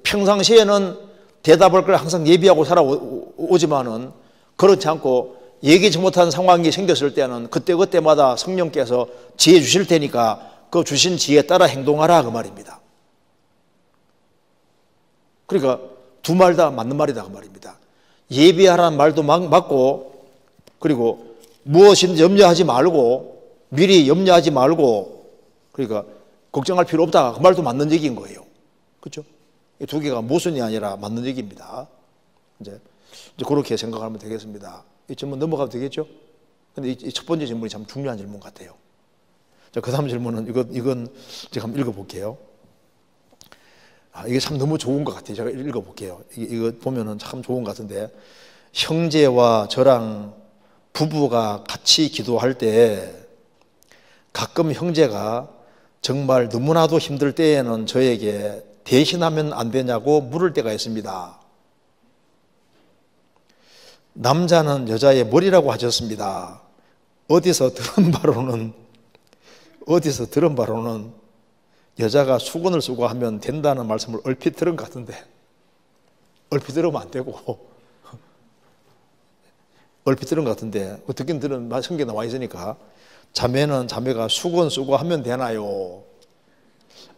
평상시에는 대답할 걸 항상 예비하고 살아오지만은 그렇지 않고 예기치 못한 상황이 생겼을 때는 그때마다 성령께서 지혜 주실 테니까 그 주신 지혜에 따라 행동하라 그 말입니다. 그러니까 두 말 다 맞는 말이다 그 말입니다. 예비하라는 말도 맞고, 그리고 무엇인지 염려하지 말고, 미리 염려하지 말고, 그러니까 걱정할 필요 없다 그 말도 맞는 얘기인 거예요. 그렇죠? 이 두 개가 모순이 아니라 맞는 얘기입니다. 이제 그렇게 생각하면 되겠습니다. 이 질문 넘어가도 되겠죠? 근데 이 첫 번째 질문이 참 중요한 질문 같아요. 자, 그 다음 질문은 이건 제가 한번 읽어볼게요. 이게 참 너무 좋은 것 같아요. 제가 읽어볼게요. 이거 보면은 참 좋은 것 같은데, 형제와 저랑 부부가 같이 기도할 때 가끔 형제가 정말 너무나도 힘들 때에는 저에게 대신하면 안 되냐고 물을 때가 있습니다. 남자는 여자의 머리라고 하셨습니다. 어디서 들은 바로는 여자가 수건을 쓰고 하면 된다는 말씀을 얼핏 들은 것 같은데, 얼핏 들으면 안 되고 얼핏 들은 것 같은데, 듣긴 들은 성경에 나와 있으니까, 자매는 자매가 수건 쓰고 하면 되나요?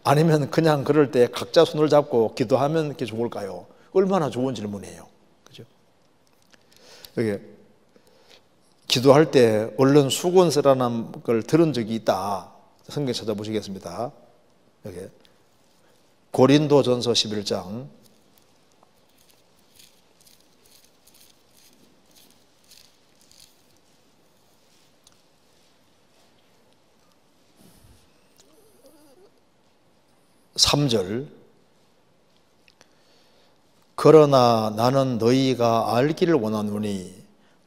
아니면 그냥 그럴 때 각자 손을 잡고 기도하면 이렇게 좋을까요? 얼마나 좋은 질문이에요. 그죠? 여기 기도할 때 얼른 수건 쓰라는 걸 들은 적이 있다. 성경 찾아보시겠습니다. 여기 고린도전서 11장 3절. 그러나 나는 너희가 알기를 원하노니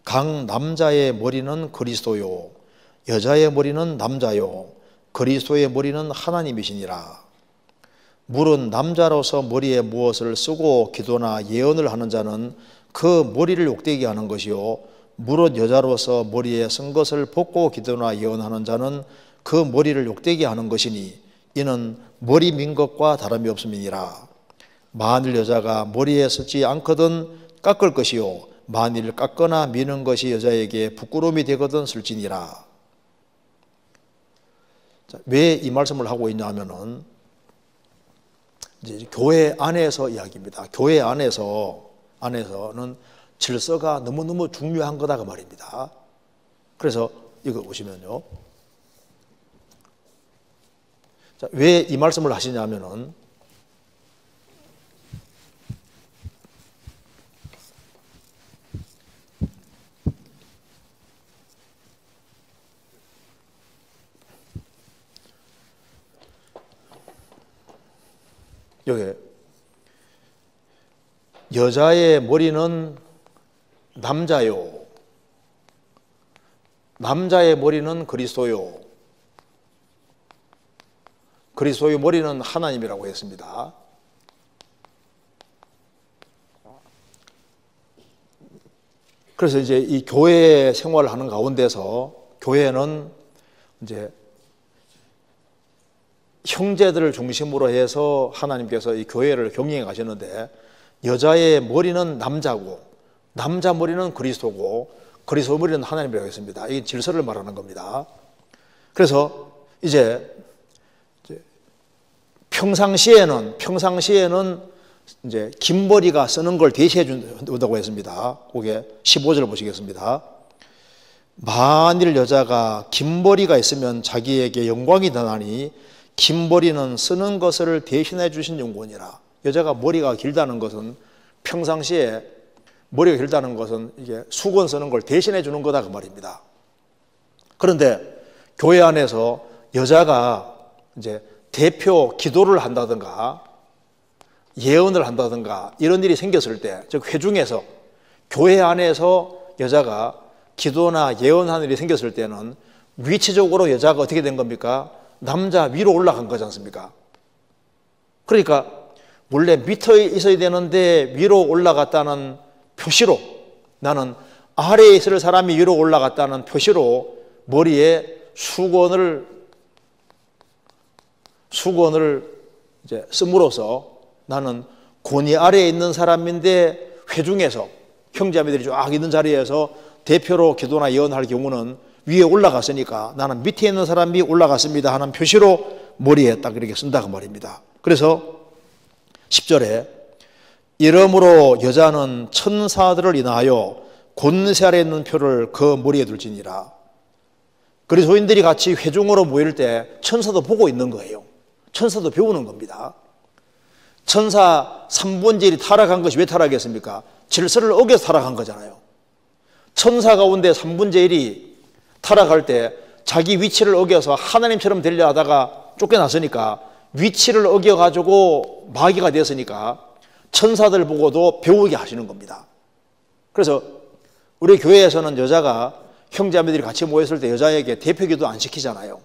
각 남자의 머리는 그리스도요 여자의 머리는 남자요 그리스도의 머리는 하나님이시니라. 물은 남자로서 머리에 무엇을 쓰고 기도나 예언을 하는 자는 그 머리를 욕되게 하는 것이요 물은 여자로서 머리에 쓴 것을 벗고 기도나 예언하는 자는 그 머리를 욕되게 하는 것이니 이는 머리 민 것과 다름이 없음이니라. 만일 여자가 머리에 쓰지 않거든 깎을 것이요 만일 깎거나 미는 것이 여자에게 부끄러움이 되거든 쓸지니라. 왜 이 말씀을 하고 있냐 하면은 이제 교회 안에서 이야기입니다. 교회 안에서는 질서가 너무너무 중요한 거다 그 말입니다. 그래서 이거 보시면요. 왜 이 말씀을 하시냐면은 여기 여자의 머리는 남자요 남자의 머리는 그리스도요 그리스도의 머리는 하나님이라고 했습니다. 그래서 이제 이 교회 생활을 하는 가운데서 교회는 이제 형제들을 중심으로 해서 하나님께서 이 교회를 경영해 가셨는데, 여자의 머리는 남자고 남자 머리는 그리스도고 그리스도 머리는 하나님이라고 했습니다. 이게 질서를 말하는 겁니다. 그래서 이제 평상시에는 이제 긴 머리가 쓰는 걸 대신해 준다고 했습니다. 그게 15절 보시겠습니다. 만일 여자가 긴 머리가 있으면 자기에게 영광이 나나니 긴 머리는 쓰는 것을 대신해 주신 용곤이라. 여자가 머리가 길다는 것은, 평상시에 머리가 길다는 것은 이게 수건 쓰는 걸 대신해 주는 거다 그 말입니다. 그런데 교회 안에서 여자가 이제 대표 기도를 한다든가 예언을 한다든가 이런 일이 생겼을 때, 즉 회중에서, 교회 안에서 여자가 기도나 예언하는 일이 생겼을 때는 위치적으로 여자가 어떻게 된 겁니까? 남자 위로 올라간 거지 않습니까? 그러니까 원래 밑에 있어야 되는데 위로 올라갔다는 표시로, 나는 아래에 있을 사람이 위로 올라갔다는 표시로 머리에 수건을 이제 씀으로써 나는 권위 아래에 있는 사람인데, 회중에서 형제자매들이 쫙 있는 자리에서 대표로 기도나 예언할 경우는 위에 올라갔으니까 나는 밑에 있는 사람이 올라갔습니다 하는 표시로 머리에 딱 이렇게 쓴다 그 말입니다. 그래서 10절에 이러므로 여자는 천사들을 인하여 권세 아래 있는 표를 그 머리에 둘지니라. 그리스도인들이 같이 회중으로 모일 때 천사도 보고 있는 거예요. 천사도 배우는 겁니다. 천사 3분의 1이 타락한 것이 왜 타락했습니까? 질서를 어겨서 타락한 거잖아요. 천사 가운데 3분의 1이 타락할 때 자기 위치를 어겨서 하나님처럼 되려 하다가 쫓겨났으니까, 위치를 어겨가지고 마귀가 됐으니까 천사들 보고도 배우게 하시는 겁니다. 그래서 우리 교회에서는 여자가, 형제자매들이 같이 모였을 때 여자에게 대표 기도 안 시키잖아요.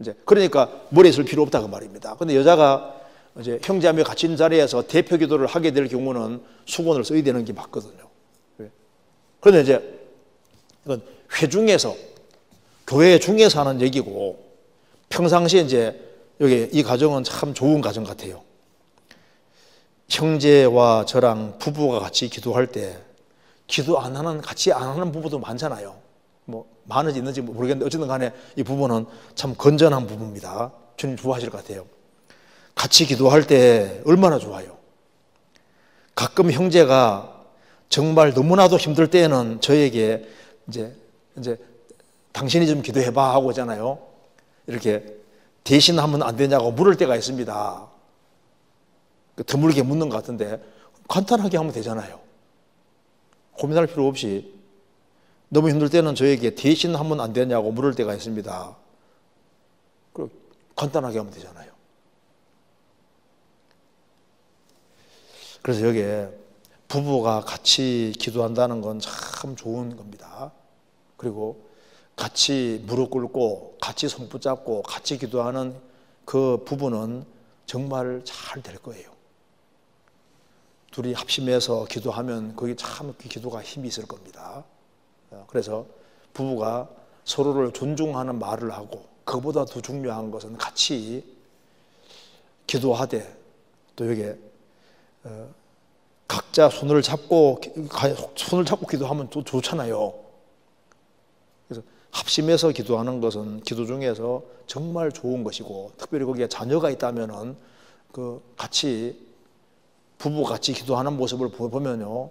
이제 그러니까 머리에 쓸 필요 없다 그 말입니다. 근데 여자가 이제 형제자매 같이 있는 자리에서 대표 기도를 하게 될 경우는 수건을 써야 되는 게 맞거든요. 그런데 이제 이건 회중에서, 교회 중에서 하는 얘기고, 평상시에 이제 여기 이 가정은 참 좋은 가정 같아요. 형제와 저랑 부부가 같이 기도할 때 기도 안 하는, 같이 안 하는 부부도 많잖아요. 뭐 많은지 있는지 모르겠는데 어쨌든 간에 이 부부는 참 건전한 부부입니다. 주님 좋아하실 것 같아요. 같이 기도할 때 얼마나 좋아요. 가끔 형제가 정말 너무나도 힘들 때에는 저에게 이제 당신이 좀 기도해봐 하고 하잖아요. 이렇게 대신하면 안 되냐고 물을 때가 있습니다. 드물게 묻는 것 같은데 간단하게 하면 되잖아요. 고민할 필요 없이. 너무 힘들 때는 저에게 대신하면 안 되냐고 물을 때가 있습니다. 간단하게 하면 되잖아요. 그래서 여기에 부부가 같이 기도한다는 건 참 좋은 겁니다. 그리고 같이 무릎 꿇고 같이 손 붙잡고 같이 기도하는 그 부부는 정말 잘 될 거예요. 둘이 합심해서 기도하면 거기 참 그 기도가 힘이 있을 겁니다. 그래서 부부가 서로를 존중하는 말을 하고, 그보다 더 중요한 것은 같이 기도하되, 또 여기에 각자 손을 잡고 기도하면 또 좋잖아요. 그래서 합심해서 기도하는 것은 기도 중에서 정말 좋은 것이고, 특별히 거기에 자녀가 있다면은 그 같이 부부 같이 기도하는 모습을 보면요,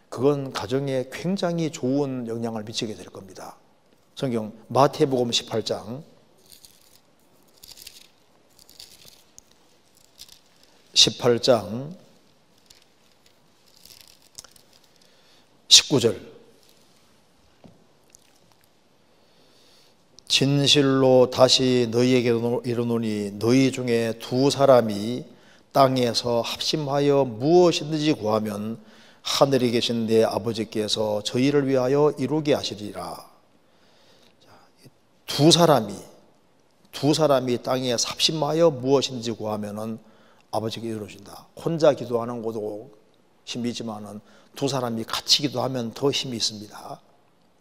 그건 가정에 굉장히 좋은 영향을 미치게 될 겁니다. 성경 마태복음 18장 19절. 진실로 다시 너희에게 이르노니 너희 중에 두 사람이 땅에서 합심하여 무엇이든지 구하면 하늘에 계신 내 아버지께서 저희를 위하여 이루게 하시리라. 두 사람이 땅에 합심하여 무엇인지 구하면은 아버지께 이루어진다. 혼자 기도하는 것도 힘이 있지만은 두 사람이 같이 기도하면 더 힘이 있습니다.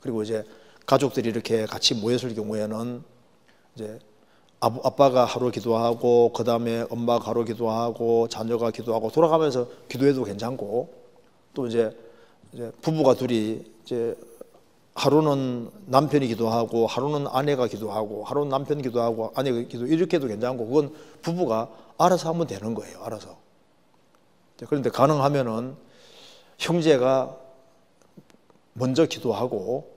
그리고 이제 가족들이 이렇게 같이 모였을 경우에는 이제 아빠가 하루 기도하고 그 다음에 엄마가 하루 기도하고 자녀가 기도하고 돌아가면서 기도해도 괜찮고, 또 이제 부부가 둘이 이제 하루는 남편이 기도하고 하루는 아내가 기도하고 하루는 남편이 기도하고 아내가 기도, 이렇게 해도 괜찮고, 그건 부부가 알아서 하면 되는 거예요. 알아서. 그런데 가능하면은 형제가 먼저 기도하고,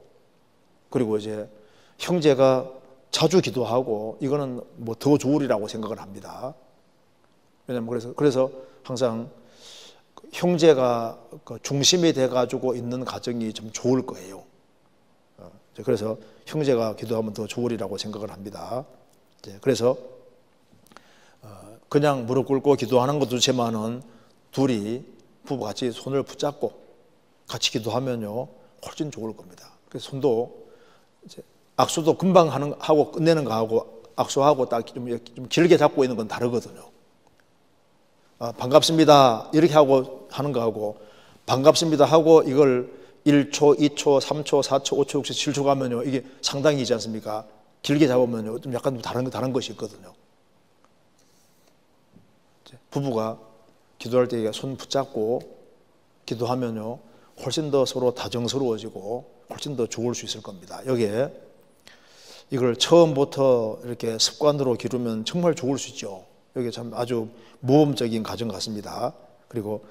그리고 이제 형제가 자주 기도하고, 이거는 뭐 더 좋으리라고 생각을 합니다. 왜냐면 그래서 항상 형제가 중심이 돼가지고 있는 가정이 좀 좋을 거예요. 그래서 형제가 기도하면 더 좋으리라고 생각을 합니다. 그래서 그냥 무릎 꿇고 기도하는 것도 좋지만은 둘이 부부 같이 손을 붙잡고 같이 기도하면요 훨씬 좋을 겁니다. 그래서 손도 이제 악수도 금방 하고 끝내는 거하고 악수하고 딱 좀 길게 잡고 있는 건 다르거든요. 반갑습니다 이렇게 하고 하는 거하고, 반갑습니다 하고 이걸 1초, 2초, 3초, 4초, 5초, 6초, 7초 가면요 이게 상당히지 않습니까? 길게 잡으면요 좀 약간 다른 것이 있거든요. 부부가 기도할 때 손 붙잡고 기도하면요 훨씬 더 서로 다정스러워지고 훨씬 더 좋을 수 있을 겁니다. 여기에 이걸 처음부터 이렇게 습관으로 기르면 정말 좋을 수 있죠. 여기 참 아주 모험적인 과정 같습니다. 그리고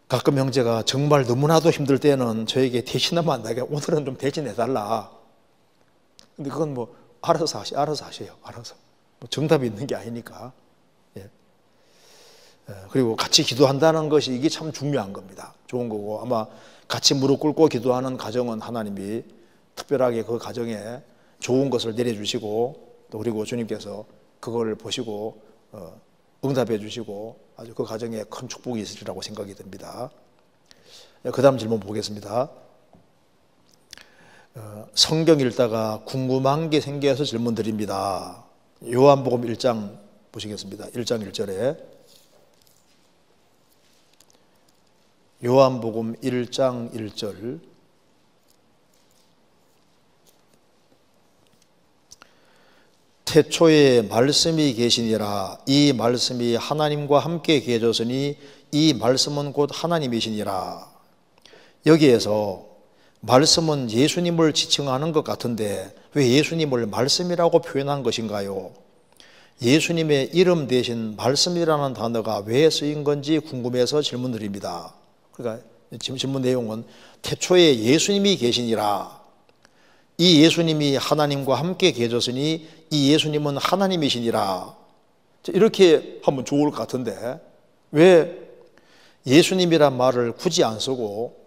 가끔 형제가 정말 너무나도 힘들 때는 저에게 대신하면 안 되게 오늘은 좀 대신해달라. 근데 그건 뭐 알아서 하세요. 알아서. 뭐 정답이 있는 게 아니니까. 예. 그리고 같이 기도한다는 것이 이게 참 중요한 겁니다. 좋은 거고, 아마 같이 무릎 꿇고 기도하는 가정은 하나님이 특별하게 그 가정에 좋은 것을 내려주시고, 또 그리고 주님께서 그걸 보시고 응답해 주시고 아주 그 가정에 큰 축복이 있으리라고 생각이 듭니다. 그 다음 질문 보겠습니다. 성경 읽다가 궁금한 게 생겨서 질문 드립니다. 요한복음 1장 보시겠습니다. 1장 1절에 요한복음 1장 1절 태초에 말씀이 계시니라. 이 말씀이 하나님과 함께 계셨으니 이 말씀은 곧 하나님이시니라. 여기에서 말씀은 예수님을 지칭하는 것 같은데 왜 예수님을 말씀이라고 표현한 것인가요? 예수님의 이름 대신 말씀이라는 단어가 왜 쓰인 건지 궁금해서 질문드립니다. 그러니까 질문 내용은 태초에 예수님이 계시니라. 이 예수님이 하나님과 함께 계셨으니 이 예수님은 하나님이시니라. 이렇게 하면 좋을 것 같은데 왜 예수님이란 말을 굳이 안 쓰고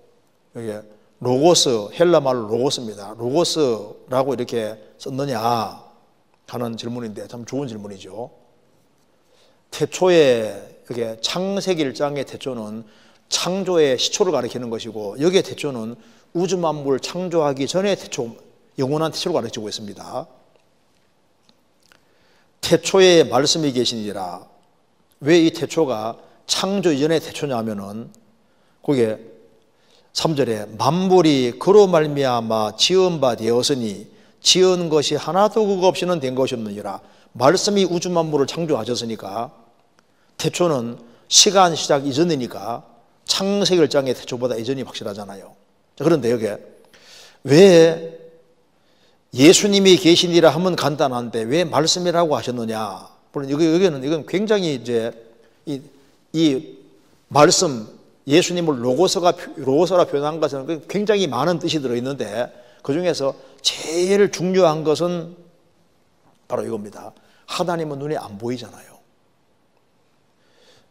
여기 로고스, 헬라 말로 로고스입니다. 로고스라고 이렇게 썼느냐 하는 질문인데 참 좋은 질문이죠. 태초에 여기 창세기 1장의 태초는 창조의 시초를 가리키는 것이고, 여기에 태초는 우주 만물 창조하기 전에 태초, 영원한 태초를 가르치고 있습니다. 태초에 말씀이 계시니라. 왜 이 태초가 창조 이전의 태초냐 하면은 거기에 3절에 만물이 그로 말미암아 지은 바 되었으니 지은 것이 하나도 그거 없이는 된 것이 없느니라. 말씀이 우주 만물을 창조하셨으니까 태초는 시간 시작 이전이니까 창세기 1장의 태초보다 이전이 확실하잖아요. 그런데 여기에 왜 예수님이 계시니라 하면 간단한데 왜 말씀이라고 하셨느냐? 물론 여기는 이건 굉장히 이제 이 말씀 예수님을 로고서라 표현한 것은 굉장히 많은 뜻이 들어 있는데 그 중에서 제일 중요한 것은 바로 이겁니다. 하나님은 눈에 안 보이잖아요.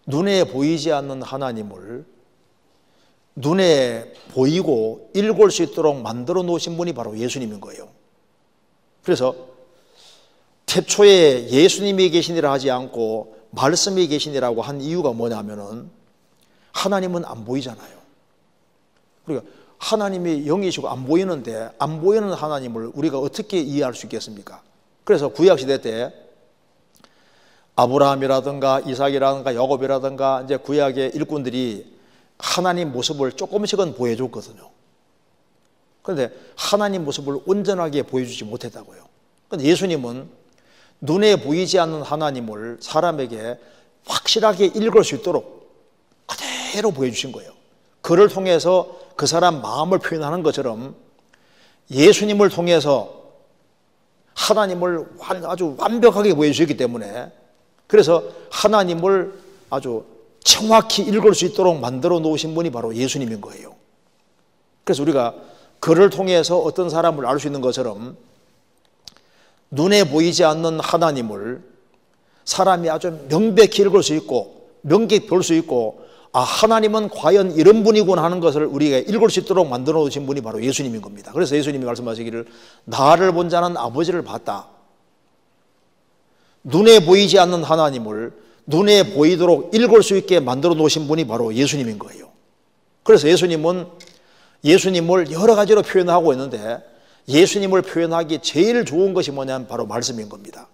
눈에 보이지 않는 하나님을 눈에 보이고 읽을 수 있도록 만들어 놓으신 분이 바로 예수님인 거예요. 그래서 태초에 예수님이 계시니라 하지 않고 말씀이 계시니라고 한 이유가 뭐냐면은 하나님은 안 보이잖아요. 그러니까 하나님이 영이시고 안 보이는데 안 보이는 하나님을 우리가 어떻게 이해할 수 있겠습니까? 그래서 구약시대 때 아브라함이라든가 이삭이라든가 야곱이라든가 이제 구약의 일꾼들이 하나님 모습을 조금씩은 보여줬거든요. 그런데 하나님 모습을 온전하게 보여주지 못했다고요. 그런데 예수님은 눈에 보이지 않는 하나님을 사람에게 확실하게 읽을 수 있도록 그대로 보여주신 거예요. 그를 통해서 그 사람 마음을 표현하는 것처럼 예수님을 통해서 하나님을 아주 완벽하게 보여주셨기 때문에, 그래서 하나님을 아주 정확히 읽을 수 있도록 만들어 놓으신 분이 바로 예수님인 거예요. 그래서 우리가 그를 통해서 어떤 사람을 알 수 있는 것처럼 눈에 보이지 않는 하나님을 사람이 아주 명백히 읽을 수 있고 명백히 볼 수 있고, 아, 하나님은 과연 이런 분이구나 하는 것을 우리가 읽을 수 있도록 만들어 놓으신 분이 바로 예수님인 겁니다. 그래서 예수님이 말씀하시기를 나를 본 자는 아버지를 봤다. 눈에 보이지 않는 하나님을 눈에 보이도록 읽을 수 있게 만들어 놓으신 분이 바로 예수님인 거예요. 그래서 예수님은 예수님을 여러 가지로 표현하고 있는데, 예수님을 표현하기 제일 좋은 것이 뭐냐면 바로 말씀인 겁니다.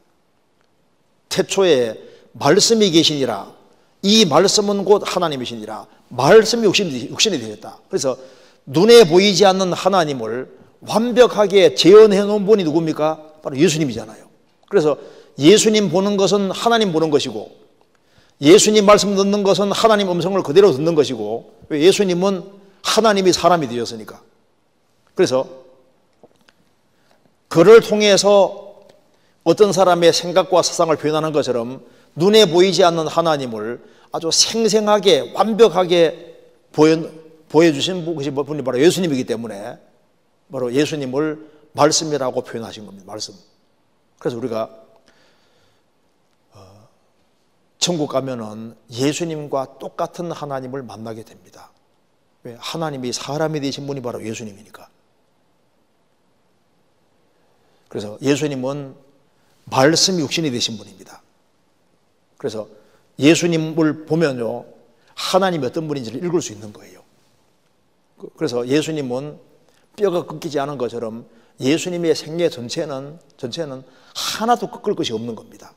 태초에 말씀이 계시니라, 이 말씀은 곧 하나님이시니라, 말씀이 육신이 되셨다. 그래서 눈에 보이지 않는 하나님을 완벽하게 재현해 놓은 분이 누굽니까? 바로 예수님이잖아요. 그래서 예수님 보는 것은 하나님 보는 것이고, 예수님 말씀 듣는 것은 하나님 음성을 그대로 듣는 것이고, 왜? 예수님은 하나님이 사람이 되었으니까. 그래서 그를 통해서 어떤 사람의 생각과 사상을 표현하는 것처럼 눈에 보이지 않는 하나님을 아주 생생하게 완벽하게 보여주신 분이 바로 예수님이기 때문에 바로 예수님을 말씀이라고 표현하신 겁니다. 말씀. 그래서 우리가 천국 가면은 예수님과 똑같은 하나님을 만나게 됩니다. 왜? 하나님이 사람이 되신 분이 바로 예수님이니까. 그래서 예수님은 말씀이 육신이 되신 분입니다. 그래서 예수님을 보면요, 하나님이 어떤 분인지를 읽을 수 있는 거예요. 그래서 예수님은 뼈가 꺾이지 않은 것처럼 예수님의 생애 전체는 하나도 꺾을 것이 없는 겁니다.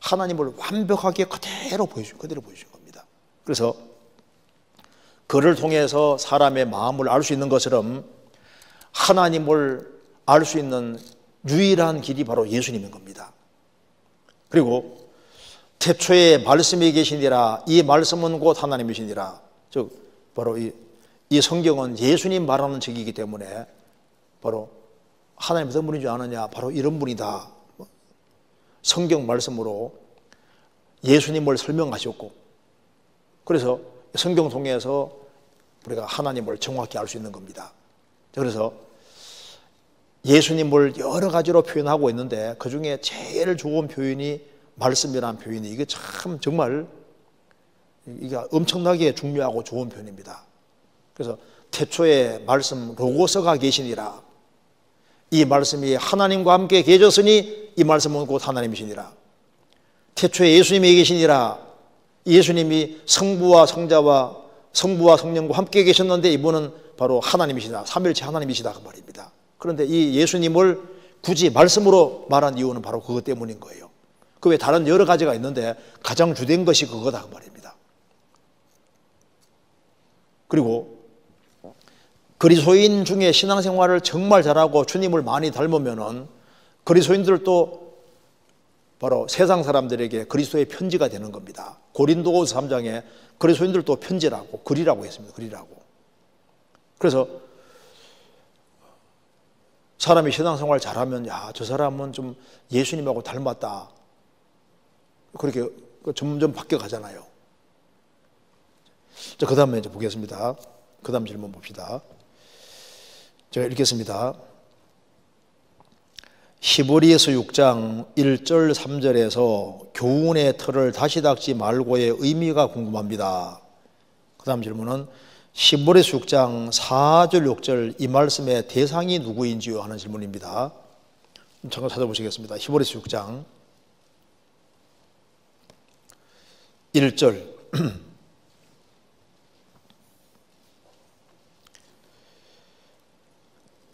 하나님을 완벽하게 그대로 보여주신 겁니다. 그래서 그를 통해서 사람의 마음을 알 수 있는 것처럼 하나님을 알 수 있는 유일한 길이 바로 예수님인 겁니다. 그리고 태초에 말씀이 계시니라, 이 말씀은 곧 하나님이시니라. 즉 바로 이 성경은 예수님 말하는 책이기 때문에 바로 하나님 어떤 분인 줄 아느냐, 바로 이런 분이다. 성경 말씀으로 예수님을 설명하셨고, 그래서 성경 통해서 우리가 하나님을 정확히 알 수 있는 겁니다. 그래서 예수님을 여러 가지로 표현하고 있는데 그 중에 제일 좋은 표현이 말씀이라는 표현이, 이게 참 정말 이게 엄청나게 중요하고 좋은 표현입니다. 그래서 태초에 말씀 로고스가 계시니라, 이 말씀이 하나님과 함께 계셨으니 이 말씀은 곧 하나님이시니라. 태초에 예수님이 계시니라, 예수님이 성부와 성령과 함께 계셨는데 이분은 바로 하나님이시다, 삼일체 하나님이시다 그 말입니다. 그런데 이 예수님을 굳이 말씀으로 말한 이유는 바로 그것 때문인 거예요. 그 외에 다른 여러 가지가 있는데 가장 주된 것이 그거다 그 말입니다. 그리고 그리스도인 중에 신앙생활을 정말 잘하고 주님을 많이 닮으면은 그리스도인들도 바로 세상 사람들에게 그리스도의 편지가 되는 겁니다. 고린도후서 3장에 그리스도인들도 편지라고, 글이라고 했습니다. 글이라고. 그래서 사람이 신앙생활 잘하면, 야, 저 사람은 좀 예수님하고 닮았다, 그렇게 점점 바뀌어가잖아요. 자, 그 다음에 이제 보겠습니다. 그 다음 질문 봅시다. 제가 읽겠습니다. 히브리서 6장 1절 3절에서 교훈의 틀을 다시 닦지 말고의 의미가 궁금합니다. 그 다음 질문은 히브리서 6장 4절 6절 이 말씀의 대상이 누구인지요 하는 질문입니다. 잠깐 찾아보시겠습니다. 히브리서 6장 1절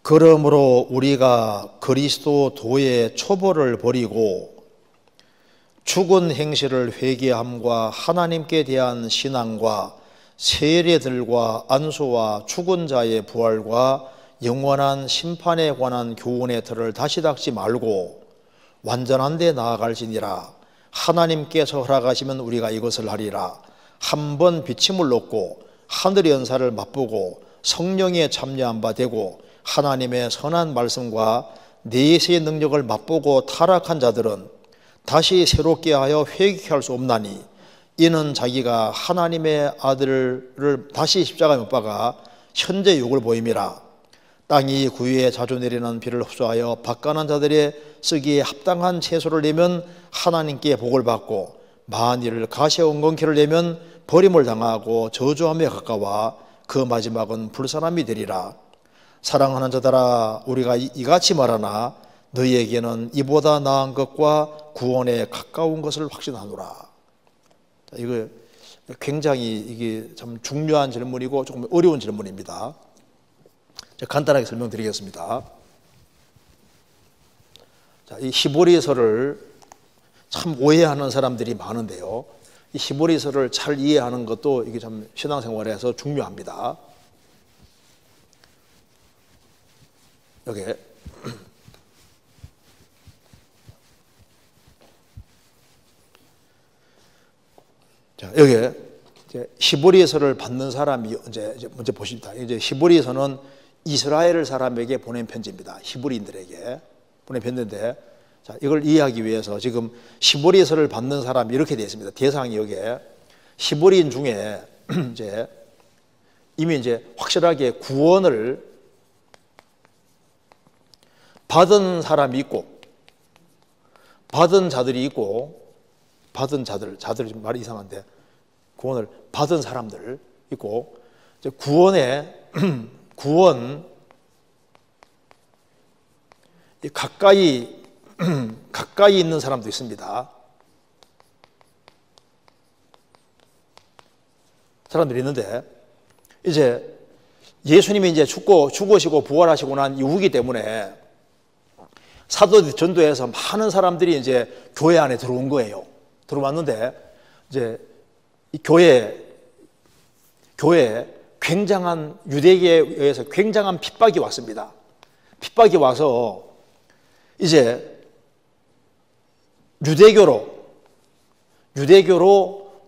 그러므로 우리가 그리스도 도의 초보를 버리고 죽은 행실을 회개함과 하나님께 대한 신앙과 세례들과 안수와 죽은 자의 부활과 영원한 심판에 관한 교훈의 틀을 다시 닦지 말고 완전한 데 나아갈지니라. 하나님께서 허락하시면 우리가 이것을 하리라. 한번 비침을 놓고 하늘의 은사를 맛보고 성령에 참여한 바 되고 하나님의 선한 말씀과 내세의 능력을 맛보고 타락한 자들은 다시 새롭게 하여 회개케 할 수 없나니 이는 자기가 하나님의 아들을 다시 십자가에 못 박아 현재 욕을 보임이라. 땅이 구유에 자주 내리는 비를 흡수하여 밭가난 자들의 쓰기에 합당한 채소를 내면 하나님께 복을 받고 만일 가시에 엉겅퀴를 내면 버림을 당하고 저주함에 가까워 그 마지막은 불사람이 되리라. 사랑하는 자들아, 우리가 이같이 말하나 너희에게는 이보다 나은 것과 구원에 가까운 것을 확신하노라. 이거 굉장히 이게 참 중요한 질문이고 조금 어려운 질문입니다. 간단하게 설명드리겠습니다. 자, 이 히브리서를 참 오해하는 사람들이 많은데요. 이 히브리서를 잘 이해하는 것도 이게 참 신앙생활에서 중요합니다. 여기 자, 여기 히브리서를 받는 사람이 이제 먼저 보십니다. 이제 히브리서는 이스라엘 사람에게 보낸 편지입니다. 히브리인들에게 보낸 편지인데, 자, 이걸 이해하기 위해서 지금 히브리서를 받는 사람이 이렇게 되어 있습니다. 대상이 여기에 히브리인 중에 이제 이미 이제 확실하게 구원을 받은 사람이 있고, 받은 자들이 있고, 받은 자들 좀 말이 이상한데, 구원을 받은 사람들 있고, 이제 구원 가까이 있는 사람도 있습니다. 사람들이 있는데, 이제 예수님이 이제 죽으시고 부활하시고 난 이후이기 때문에 사도 전도에서 많은 사람들이 이제 교회 안에 들어온 거예요. 들어왔는데 이제 이 교회에 굉장한 유대계에 의해서 굉장한 핍박이 왔습니다. 핍박이 와서 이제 유대교로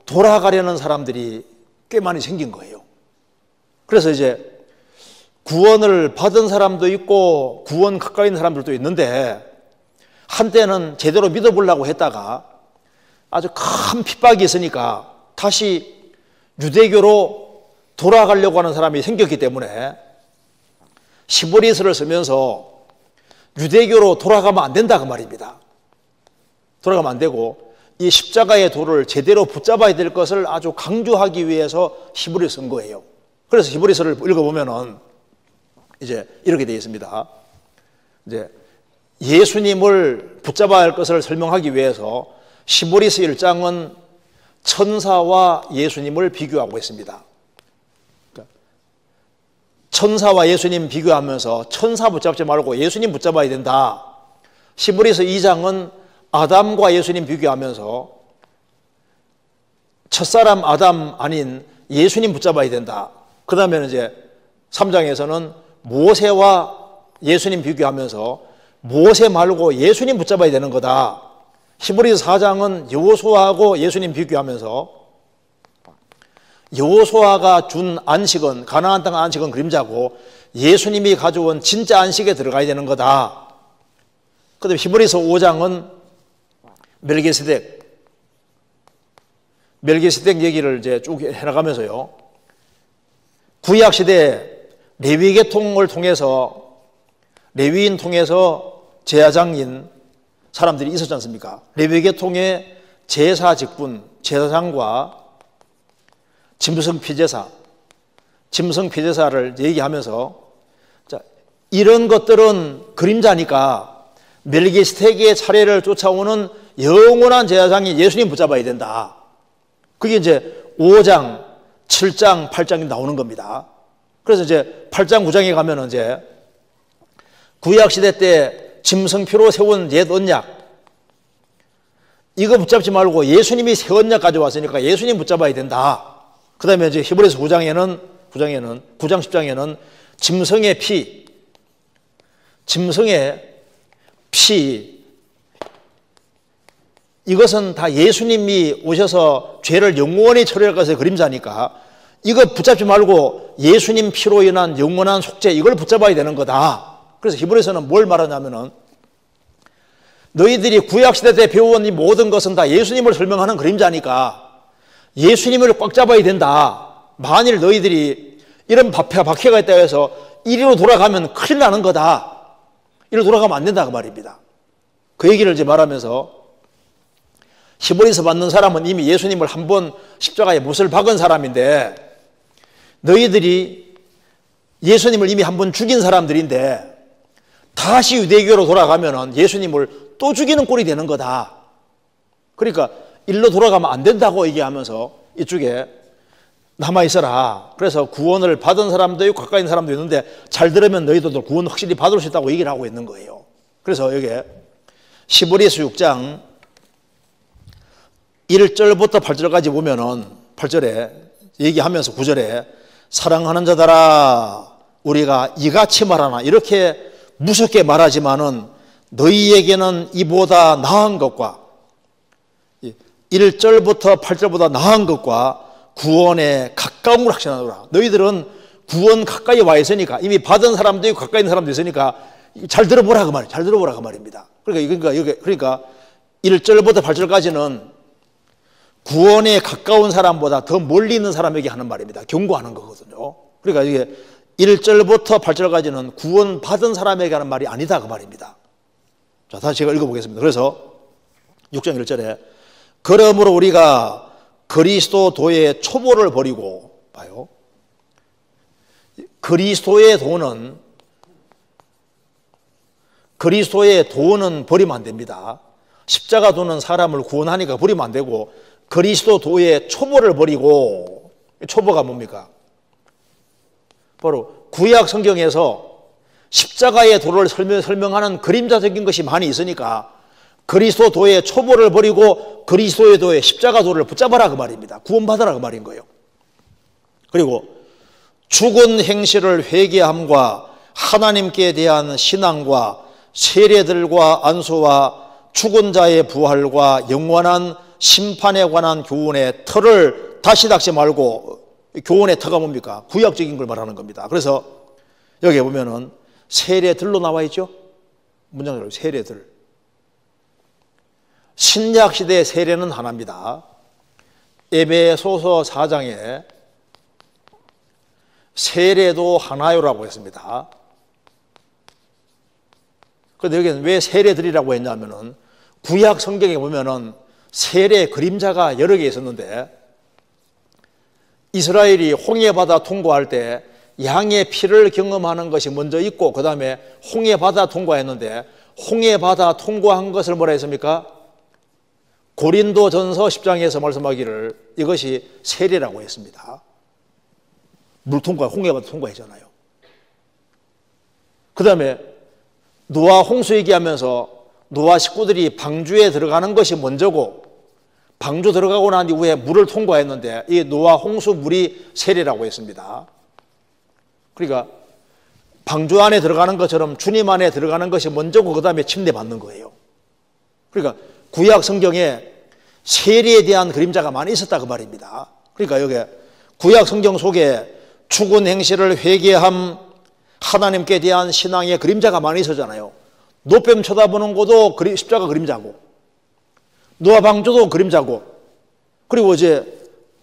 돌아가려는 사람들이 꽤 많이 생긴 거예요. 그래서 이제 구원을 받은 사람도 있고 구원 가까이 있는 사람들도 있는데, 한때는 제대로 믿어보려고 했다가 아주 큰 핍박이 있으니까 다시 유대교로 돌아가려고 하는 사람이 생겼기 때문에 히브리서를 쓰면서 유대교로 돌아가면 안 된다 그 말입니다. 돌아가면 안 되고 이 십자가의 도를 제대로 붙잡아야 될 것을 아주 강조하기 위해서 히브리서 쓴 거예요. 그래서 히브리서를 읽어보면은 이제 이렇게 되어 있습니다. 이제 예수님을 붙잡아야 할 것을 설명하기 위해서 히브리서 1장은 천사와 예수님을 비교하고 있습니다. 천사와 예수님 비교하면서 천사 붙잡지 말고 예수님 붙잡아야 된다. 히브리서 2장은 아담과 예수님 비교하면서 첫사람 아담 아닌 예수님 붙잡아야 된다. 그 다음에 이제 3장에서는 모세와 예수님 비교하면서 모세 말고 예수님 붙잡아야 되는 거다. 히브리서 4장은 여호수아하고 예수님 비교하면서 여호수아가 준 안식은, 가나안 땅 안식은 그림자고 예수님이 가져온 진짜 안식에 들어가야 되는 거다. 그 다음에 히브리서 5장은 멜기세덱 얘기를 이제 쭉 해나가면서요, 구약시대 레위계통을 통해서, 레위인 통해서 제사장인 사람들이 있었지 않습니까? 레위계통의 제사 직분, 제사장과 짐승 피제사를 얘기하면서, 자, 이런 것들은 그림자니까 멜기세덱의 차례를 쫓아오는 영원한 제사장이 예수님 붙잡아야 된다. 그게 이제 5장, 7장, 8장이 나오는 겁니다. 그래서 이제 8장, 9장에 가면은 이제 구약시대 때 짐승표로 세운 옛 언약, 이거 붙잡지 말고 예수님이 새 언약 가져왔으니까 예수님 붙잡아야 된다. 그 다음에 이제 히브리서 9장, 10장에는 짐승의 피, 이것은 다 예수님이 오셔서 죄를 영원히 처리할 것의 그림자니까 이거 붙잡지 말고 예수님 피로 인한 영원한 속죄 이걸 붙잡아야 되는 거다. 그래서 히브리서는 뭘 말하냐면은 너희들이 구약시대 때 배워온 이 모든 것은 다 예수님을 설명하는 그림자니까 예수님을 꽉 잡아야 된다. 만일 너희들이 이런 박해가 있다고 해서 이리로 돌아가면 큰일 나는 거다. 이리로 돌아가면 안 된다 그 말입니다. 그 얘기를 이제 말하면서 히브리서 받는 사람은 이미 예수님을 한 번 십자가에 못을 박은 사람인데 너희들이 예수님을 이미 한 번 죽인 사람들인데 다시 유대교로 돌아가면 예수님을 또 죽이는 꼴이 되는 거다. 그러니까 일로 돌아가면 안 된다고 얘기하면서 이쪽에 남아있어라. 그래서 구원을 받은 사람도 있고 가까이 있는 사람도 있는데 잘 들으면 너희들도 구원 확실히 받을 수 있다고 얘기를 하고 있는 거예요. 그래서 여기에 히브리서 6장 1절부터 8절까지 보면은 8절에 얘기하면서 9절에 사랑하는 자들아 우리가 이같이 말하나 이렇게 무섭게 말하지만은 너희에게는 이보다 나은 것과 1절부터 8절보다 나은 것과 구원에 가까운 걸 확신하노라. 너희들은 구원 가까이 와 있으니까 이미 받은 사람도 있고 가까이 있는 사람도 있으니까 잘 들어보라 그 말이에요. 잘 들어보라 그 말입니다. 그러니까 1절부터 8절까지는 구원에 가까운 사람보다 더 멀리 있는 사람에게 하는 말입니다. 경고하는 거거든요. 그러니까 이게 1절부터 8절까지는 구원 받은 사람에게 하는 말이 아니다 그 말입니다. 자, 다시 제가 읽어보겠습니다. 그래서 6장 1절에 그러므로 우리가 그리스도도의 초보를 버리고 봐요. 그리스도의 도는 버리면 안 됩니다. 십자가 도는 사람을 구원하니까 버리면 안 되고 그리스도도의 초보를 버리고 초보가 뭡니까? 바로 구약 성경에서 십자가의 도를 설명하는 그림자적인 것이 많이 있으니까 그리스도도의 초보를 버리고 그리스도의 도의 십자가 도를 붙잡아라 그 말입니다. 구원받아라 그 말인 거예요. 그리고 죽은 행실을 회개함과 하나님께 대한 신앙과 세례들과 안수와 죽은 자의 부활과 영원한 심판에 관한 교훈의 틀을 다시 닦지 말고 교훈의 터가 뭡니까? 구약적인 걸 말하는 겁니다. 그래서 여기에 보면은 세례들로 나와 있죠. 문장으로 세례들. 신약시대의 세례는 하나입니다. 에베소서 4장에 세례도 하나요라고 했습니다. 그런데 여기는 왜 세례들이라고 했냐면은 구약 성경에 보면은 세례 그림자가 여러 개 있었는데 이스라엘이 홍해바다 통과할 때 양의 피를 경험하는 것이 먼저 있고 그 다음에 홍해바다 통과했는데 홍해바다 통과한 것을 뭐라 했습니까? 고린도전서 10장에서 말씀하기를 이것이 세례라고 했습니다. 물 통과, 홍해바다 통과했잖아요. 그 다음에 노아 홍수 얘기하면서 노아 식구들이 방주에 들어가는 것이 먼저고 방주 들어가고 난 이후에 물을 통과했는데 이 노아 홍수 물이 세례라고 했습니다. 그러니까 방주 안에 들어가는 것처럼 주님 안에 들어가는 것이 먼저고 그 다음에 침례받는 거예요. 그러니까 구약 성경에 세례에 대한 그림자가 많이 있었다 그 말입니다. 그러니까 여기 구약 성경 속에 죽은 행실을 회개함 하나님께 대한 신앙의 그림자가 많이 있었잖아요. 노뱀 쳐다보는 것도 십자가 그림자고 노아 방주도 그림자고 그리고 이제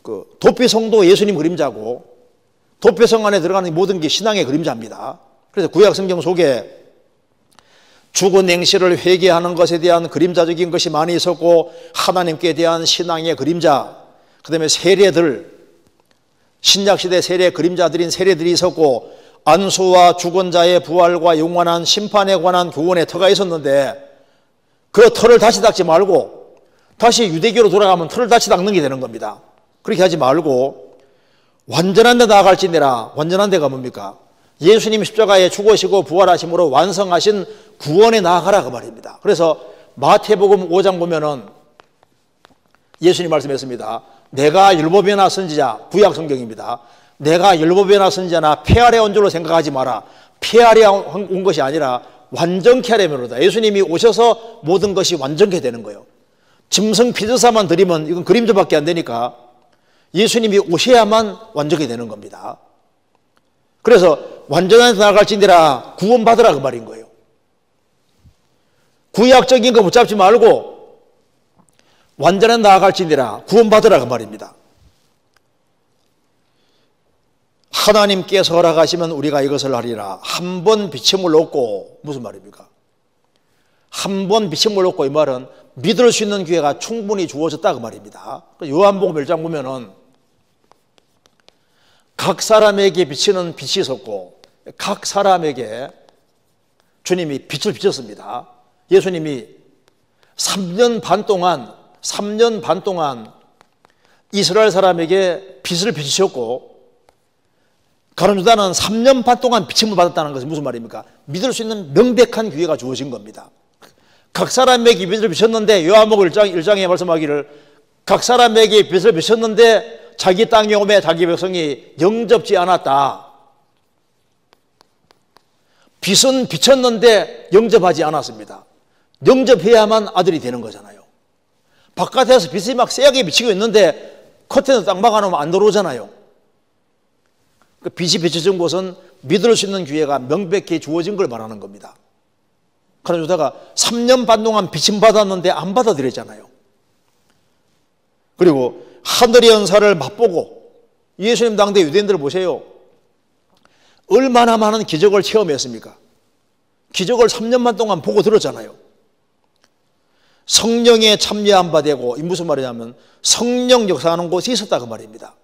그 도피성도 예수님 그림자고 도피성 안에 들어가는 모든 게 신앙의 그림자입니다. 그래서 구약 성경 속에 죽은 행실을 회개하는 것에 대한 그림자적인 것이 많이 있었고 하나님께 대한 신앙의 그림자 그 다음에 세례들 신약시대 세례 그림자들인 세례들이 있었고 안수와 죽은 자의 부활과 영원한 심판에 관한 교훈의 터가 있었는데 그 터를 다시 닦지 말고 다시 유대교로 돌아가면 터를 다시 닦는 게 되는 겁니다. 그렇게 하지 말고 완전한 데 나아갈지니라. 완전한 데가 뭡니까? 예수님 십자가에 죽으시고 부활하심으로 완성하신 구원에 나아가라 그 말입니다. 그래서 마태복음 5장 보면은 예수님 말씀했습니다. 내가 율법이나 선지자, 구약 성경입니다. 내가 율법이나 선지자나 폐하려 온 줄로 생각하지 마라. 폐하려 온 것이 아니라 완전케 하려면로다. 예수님이 오셔서 모든 것이 완전케 되는 거예요. 짐승 피조사만 드리면 이건 그림자밖에 안 되니까 예수님이 오셔야만 완전히 되는 겁니다. 그래서 완전한 데 나아갈진대라 구원받으라 그 말인 거예요. 구약적인 거 붙잡지 말고 완전한 데 나아갈진대라 구원받으라 그 말입니다. 하나님께서 허락하시면 우리가 이것을 하리라. 한 번 비침을 얻고, 무슨 말입니까? 한 번 비침을 얻고, 이 말은 믿을 수 있는 기회가 충분히 주어졌다 그 말입니다. 요한복음 1장 보면은 각 사람에게 비치는 빛이 있었고 각 사람에게 주님이 빛을 비쳤습니다. 예수님이 3년 반 동안 이스라엘 사람에게 빛을 비추셨고 가룟 유다는 3년 반 동안 비침을 받았다는 것은 무슨 말입니까? 믿을 수 있는 명백한 기회가 주어진 겁니다. 각 사람에게 빛을 비쳤는데 요한복음 1장에 말씀하기를 각 사람에게 빛을 비쳤는데 자기 땅에 오매 자기 백성이 영접지 않았다. 빛은 비쳤는데 영접하지 않았습니다. 영접해야만 아들이 되는 거잖아요. 바깥에서 빛이 막 세게 비치고 있는데 커튼을 딱 막아놓으면 안 들어오잖아요. 빛이 비춰진 곳은 믿을 수 있는 기회가 명백히 주어진 걸 말하는 겁니다. 가룟 유다가 3년 반 동안 비침 받았는데 안 받아들였잖아요. 그리고 하늘의 은사를 맛보고 예수님 당대 유대인들을 보세요. 얼마나 많은 기적을 체험했습니까? 기적을 3년 반 동안 보고 들었잖아요. 성령에 참여한 바 되고, 이 무슨 말이냐면 성령 역사하는 곳이 있었다 그 말입니다.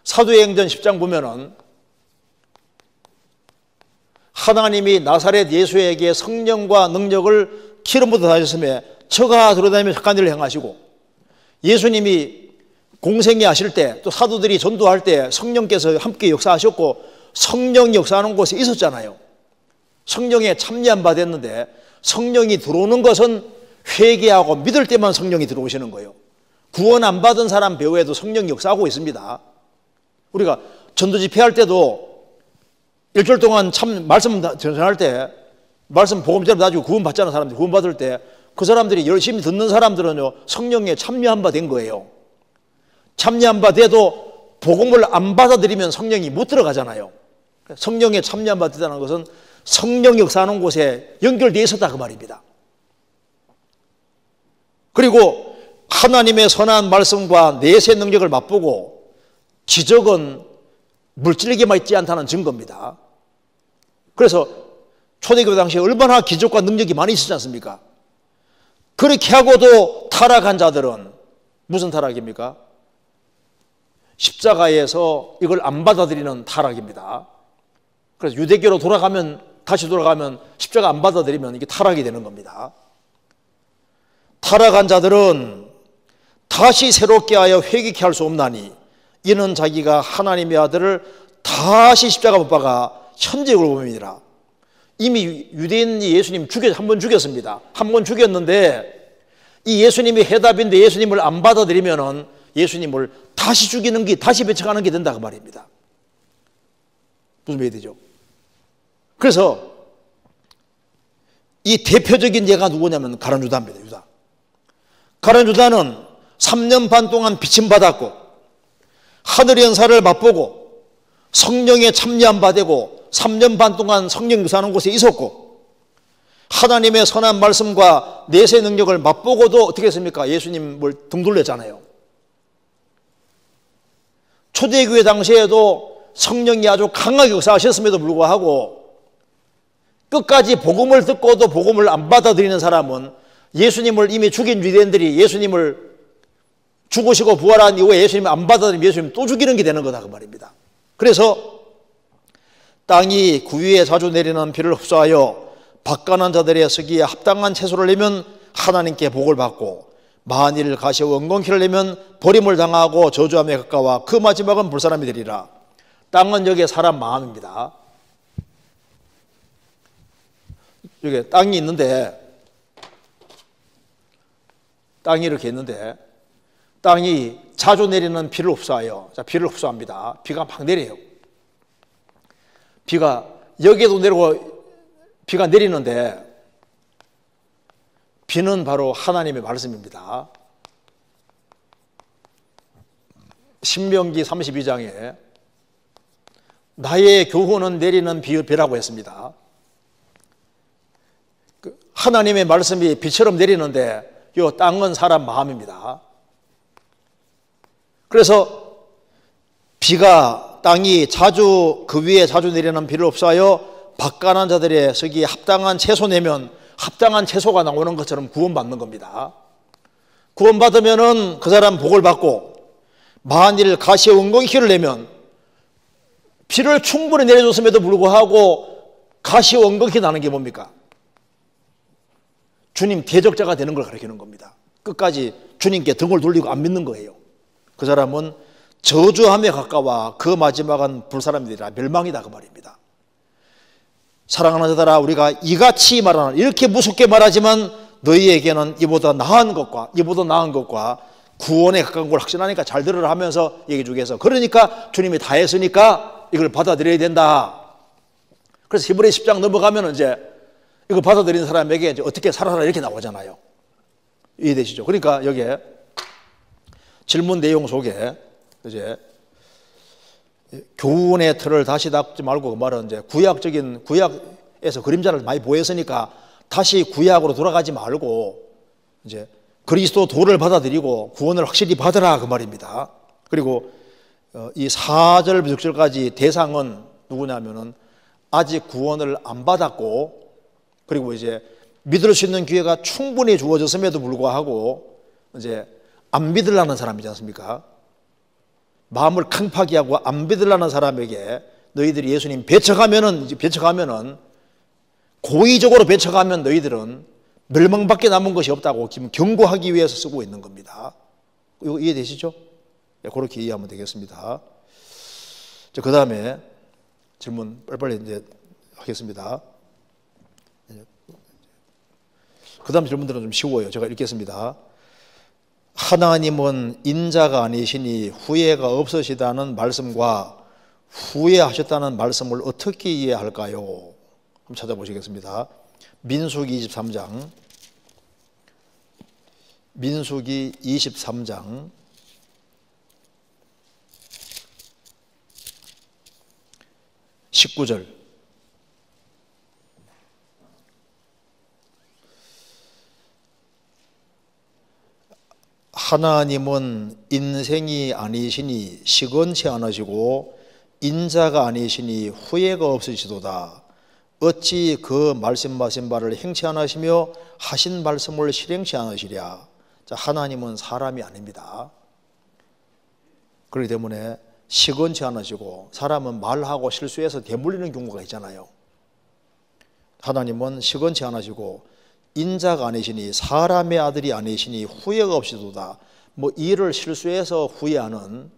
사도행전 10장 보면은 하나님이 나사렛 예수에게 성령과 능력을 기름 부어 다셨음에 저가 돌아다니며 착한 일을 행하시고, 예수님이 공생애 하실 때 또 사도들이 전도할 때 성령께서 함께 역사하셨고 성령이 역사하는 곳에 있었잖아요. 성령에 참여한 바 됐는데 성령이 들어오는 것은 회개하고 믿을 때만 성령이 들어오시는 거예요. 구원 안 받은 사람 배후에도 성령이 역사하고 있습니다. 우리가 전도 집회할 때도 일주일 동안 참 말씀 전할 때 말씀 복음처럼 가지고 구원 받잖아요. 사람들이 구원 받을 때 그 사람들이 열심히 듣는 사람들은요 성령에 참여한 바 된 거예요. 참여한 바 돼도 복음을 안 받아들이면 성령이 못 들어가잖아요. 성령에 참여한 바 되다는 것은 성령 역사하는 곳에 연결되어 있었다 그 말입니다. 그리고 하나님의 선한 말씀과 내세 능력을 맛보고 기적은 물질에게만 있지 않다는 증거입니다. 그래서 초대교회 당시에 얼마나 기적과 능력이 많이 있었지 않습니까? 그렇게 하고도 타락한 자들은 무슨 타락입니까? 십자가에서 이걸 안 받아들이는 타락입니다. 그래서 유대교로 다시 돌아가면 십자가 안 받아들이면 이게 타락이 되는 겁니다. 타락한 자들은 다시 새롭게 하여 회개케 할 수 없나니 이는 자기가 하나님의 아들을 다시 십자가 못 박아 현재적으로 봅니다. 이미 유대인이 예수님 한 번 죽였습니다. 한 번 죽였는데 이 예수님이 해답인데 예수님을 안 받아들이면은 예수님을 다시 죽이는 게, 다시 배척하는 게 된다 그 말입니다. 무슨 말이 되죠? 그래서 이 대표적인 예가 누구냐면 가룟 유다입니다. 유다. 가룟 유다는 3년 반 동안 비침받았고 하늘의 은사를 맛보고 성령에 참여한 바 되고 3년 반 동안 성령 역사하는 곳에 있었고 하나님의 선한 말씀과 내세 능력을 맛보고도 어떻게 했습니까? 예수님을 등돌렸잖아요. 초대교회 당시에도 성령이 아주 강하게 역사하셨음에도 불구하고 끝까지 복음을 듣고도 복음을 안 받아들이는 사람은 예수님을 이미 죽인 유대인들이 예수님을 죽으시고 부활한 이후에 예수님을 안 받아들이면 예수님 또 죽이는 게 되는 거다 그 말입니다. 그래서 땅이 구유에 자주 내리는 비를 흡수하여 박간한 자들의 쓰기에 합당한 채소를 내면 하나님께 복을 받고 만일 가시와 원건키를 내면 버림을 당하고 저주함에 가까워 그 마지막은 불사람이 되리라. 땅은 여기에 사람 마음입니다. 여기 땅이 있는데 땅이 이렇게 있는데 땅이 자주 내리는 비를 흡수하여, 자, 비를 흡수합니다. 비가 막 내려요. 비가 여기에도 내리고 비가 내리는데 비는 바로 하나님의 말씀입니다. 신명기 32장에 나의 교훈은 내리는 비라고 했습니다. 하나님의 말씀이 비처럼 내리는데 이 땅은 사람 마음입니다. 그래서 비가 땅이 자주 그 위에 자주 내리는 비를 흡수하여 박간한 자들의 서기에 합당한 채소 내면 합당한 채소가 나오는 것처럼 구원받는 겁니다. 구원받으면은 그 사람 복을 받고, 만일 가시에 엉겅퀴를 내면 비를 충분히 내려줬음에도 불구하고 가시에 엉겅퀴 나는 게 뭡니까? 주님 대적자가 되는 걸 가리키는 겁니다. 끝까지 주님께 등을 돌리고 안 믿는 거예요. 그 사람은 저주함에 가까워 그 마지막은 불사람이라 멸망이다 그 말입니다. 사랑하는 자들아, 우리가 이같이 말하는, 이렇게 무섭게 말하지만 너희에게는 이보다 나은 것과 구원에 가까운 걸 확신하니까 잘 들으라 하면서 얘기 중에서, 그러니까 주님이 다 했으니까 이걸 받아들여야 된다. 그래서 히브리 10장 넘어가면 이제 이거 받아들인 사람에게 이제 어떻게 살아라 이렇게 나오잖아요. 이해되시죠? 그러니까 여기에 질문 내용 속에 이제 교훈의 틀을 다시 닦지 말고, 그 말은 이제 구약에서 그림자를 많이 보였으니까 다시 구약으로 돌아가지 말고 이제 그리스도 도를 받아들이고 구원을 확실히 받으라 그 말입니다. 그리고 이 4절 6절까지 대상은 누구냐면은 아직 구원을 안 받았고, 그리고 이제 믿을 수 있는 기회가 충분히 주어졌음에도 불구하고 이제 안 믿으려는 사람이지 않습니까? 마음을 강팍히 하고 안 믿으려는 사람에게 너희들이 예수님 배척하면은 고의적으로 배척하면 너희들은 멸망밖에 남은 것이 없다고 지금 경고하기 위해서 쓰고 있는 겁니다. 이거 이해되시죠? 네, 그렇게 이해하면 되겠습니다. 그 다음에 질문 빨리빨리 이제 하겠습니다. 그 다음 질문들은 좀 쉬워요. 제가 읽겠습니다. 하나님은 인자가 아니시니 후회가 없으시다는 말씀과 후회하셨다는 말씀을 어떻게 이해할까요? 한번 찾아보시겠습니다. 민수기 23장 19절. 하나님은 인생이 아니시니 시건치 않으시고 인자가 아니시니 후회가 없으시도다. 어찌 그 말씀하신 바를 행치 않으시며 하신 말씀을 실행치 않으시랴. 자, 하나님은 사람이 아닙니다. 그렇기 때문에 시건치 않으시고, 사람은 말하고 실수해서 대물리는 경우가 있잖아요. 하나님은 시건치 않으시고 인자가 아니시니 사람의 아들이 아니시니 후회가 없이도다. 뭐 일을 실수해서 후회하는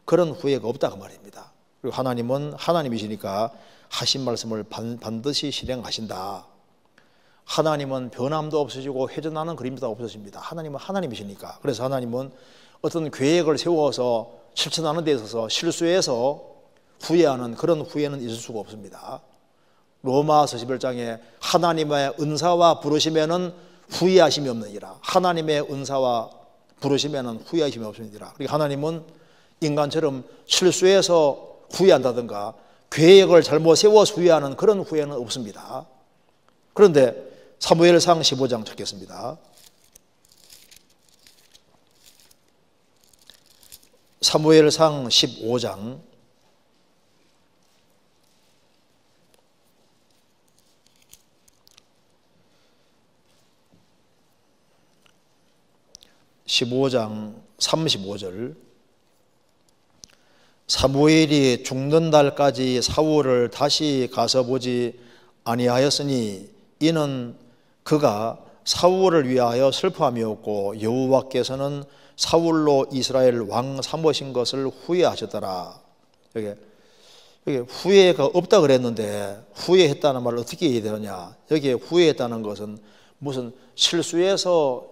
그런 후회가 없다 그 말입니다. 그리고 하나님은 하나님이시니까 하신 말씀을 반드시 실행하신다. 하나님은 변함도 없으시고 회전하는 그림도 없으십니다. 하나님은 하나님이시니까. 그래서 하나님은 어떤 계획을 세워서 실천하는 데 있어서 실수해서 후회하는 그런 후회는 있을 수가 없습니다. 로마서 11장에 하나님의 은사와 부르심에는 후회하심이 없느니라. 하나님의 은사와 부르심에는 후회하심이 없느니라. 그러니까 하나님은 인간처럼 실수해서 후회한다든가 계획을 잘못 세워서 후회하는 그런 후회는 없습니다. 그런데 사무엘상 15장 찾겠습니다. 사무엘상 15장 35절. 사무엘이 죽는 날까지 사울을 다시 가서 보지 아니하였으니 이는 그가 사울을 위하여 슬퍼함이었고 여호와께서는 사울로 이스라엘 왕 삼으신 것을 후회하셨더라. 여기 후회가 없다 그랬는데 후회했다는 말을 어떻게 이해되느냐? 여기에 후회했다는 것은 무슨 실수해서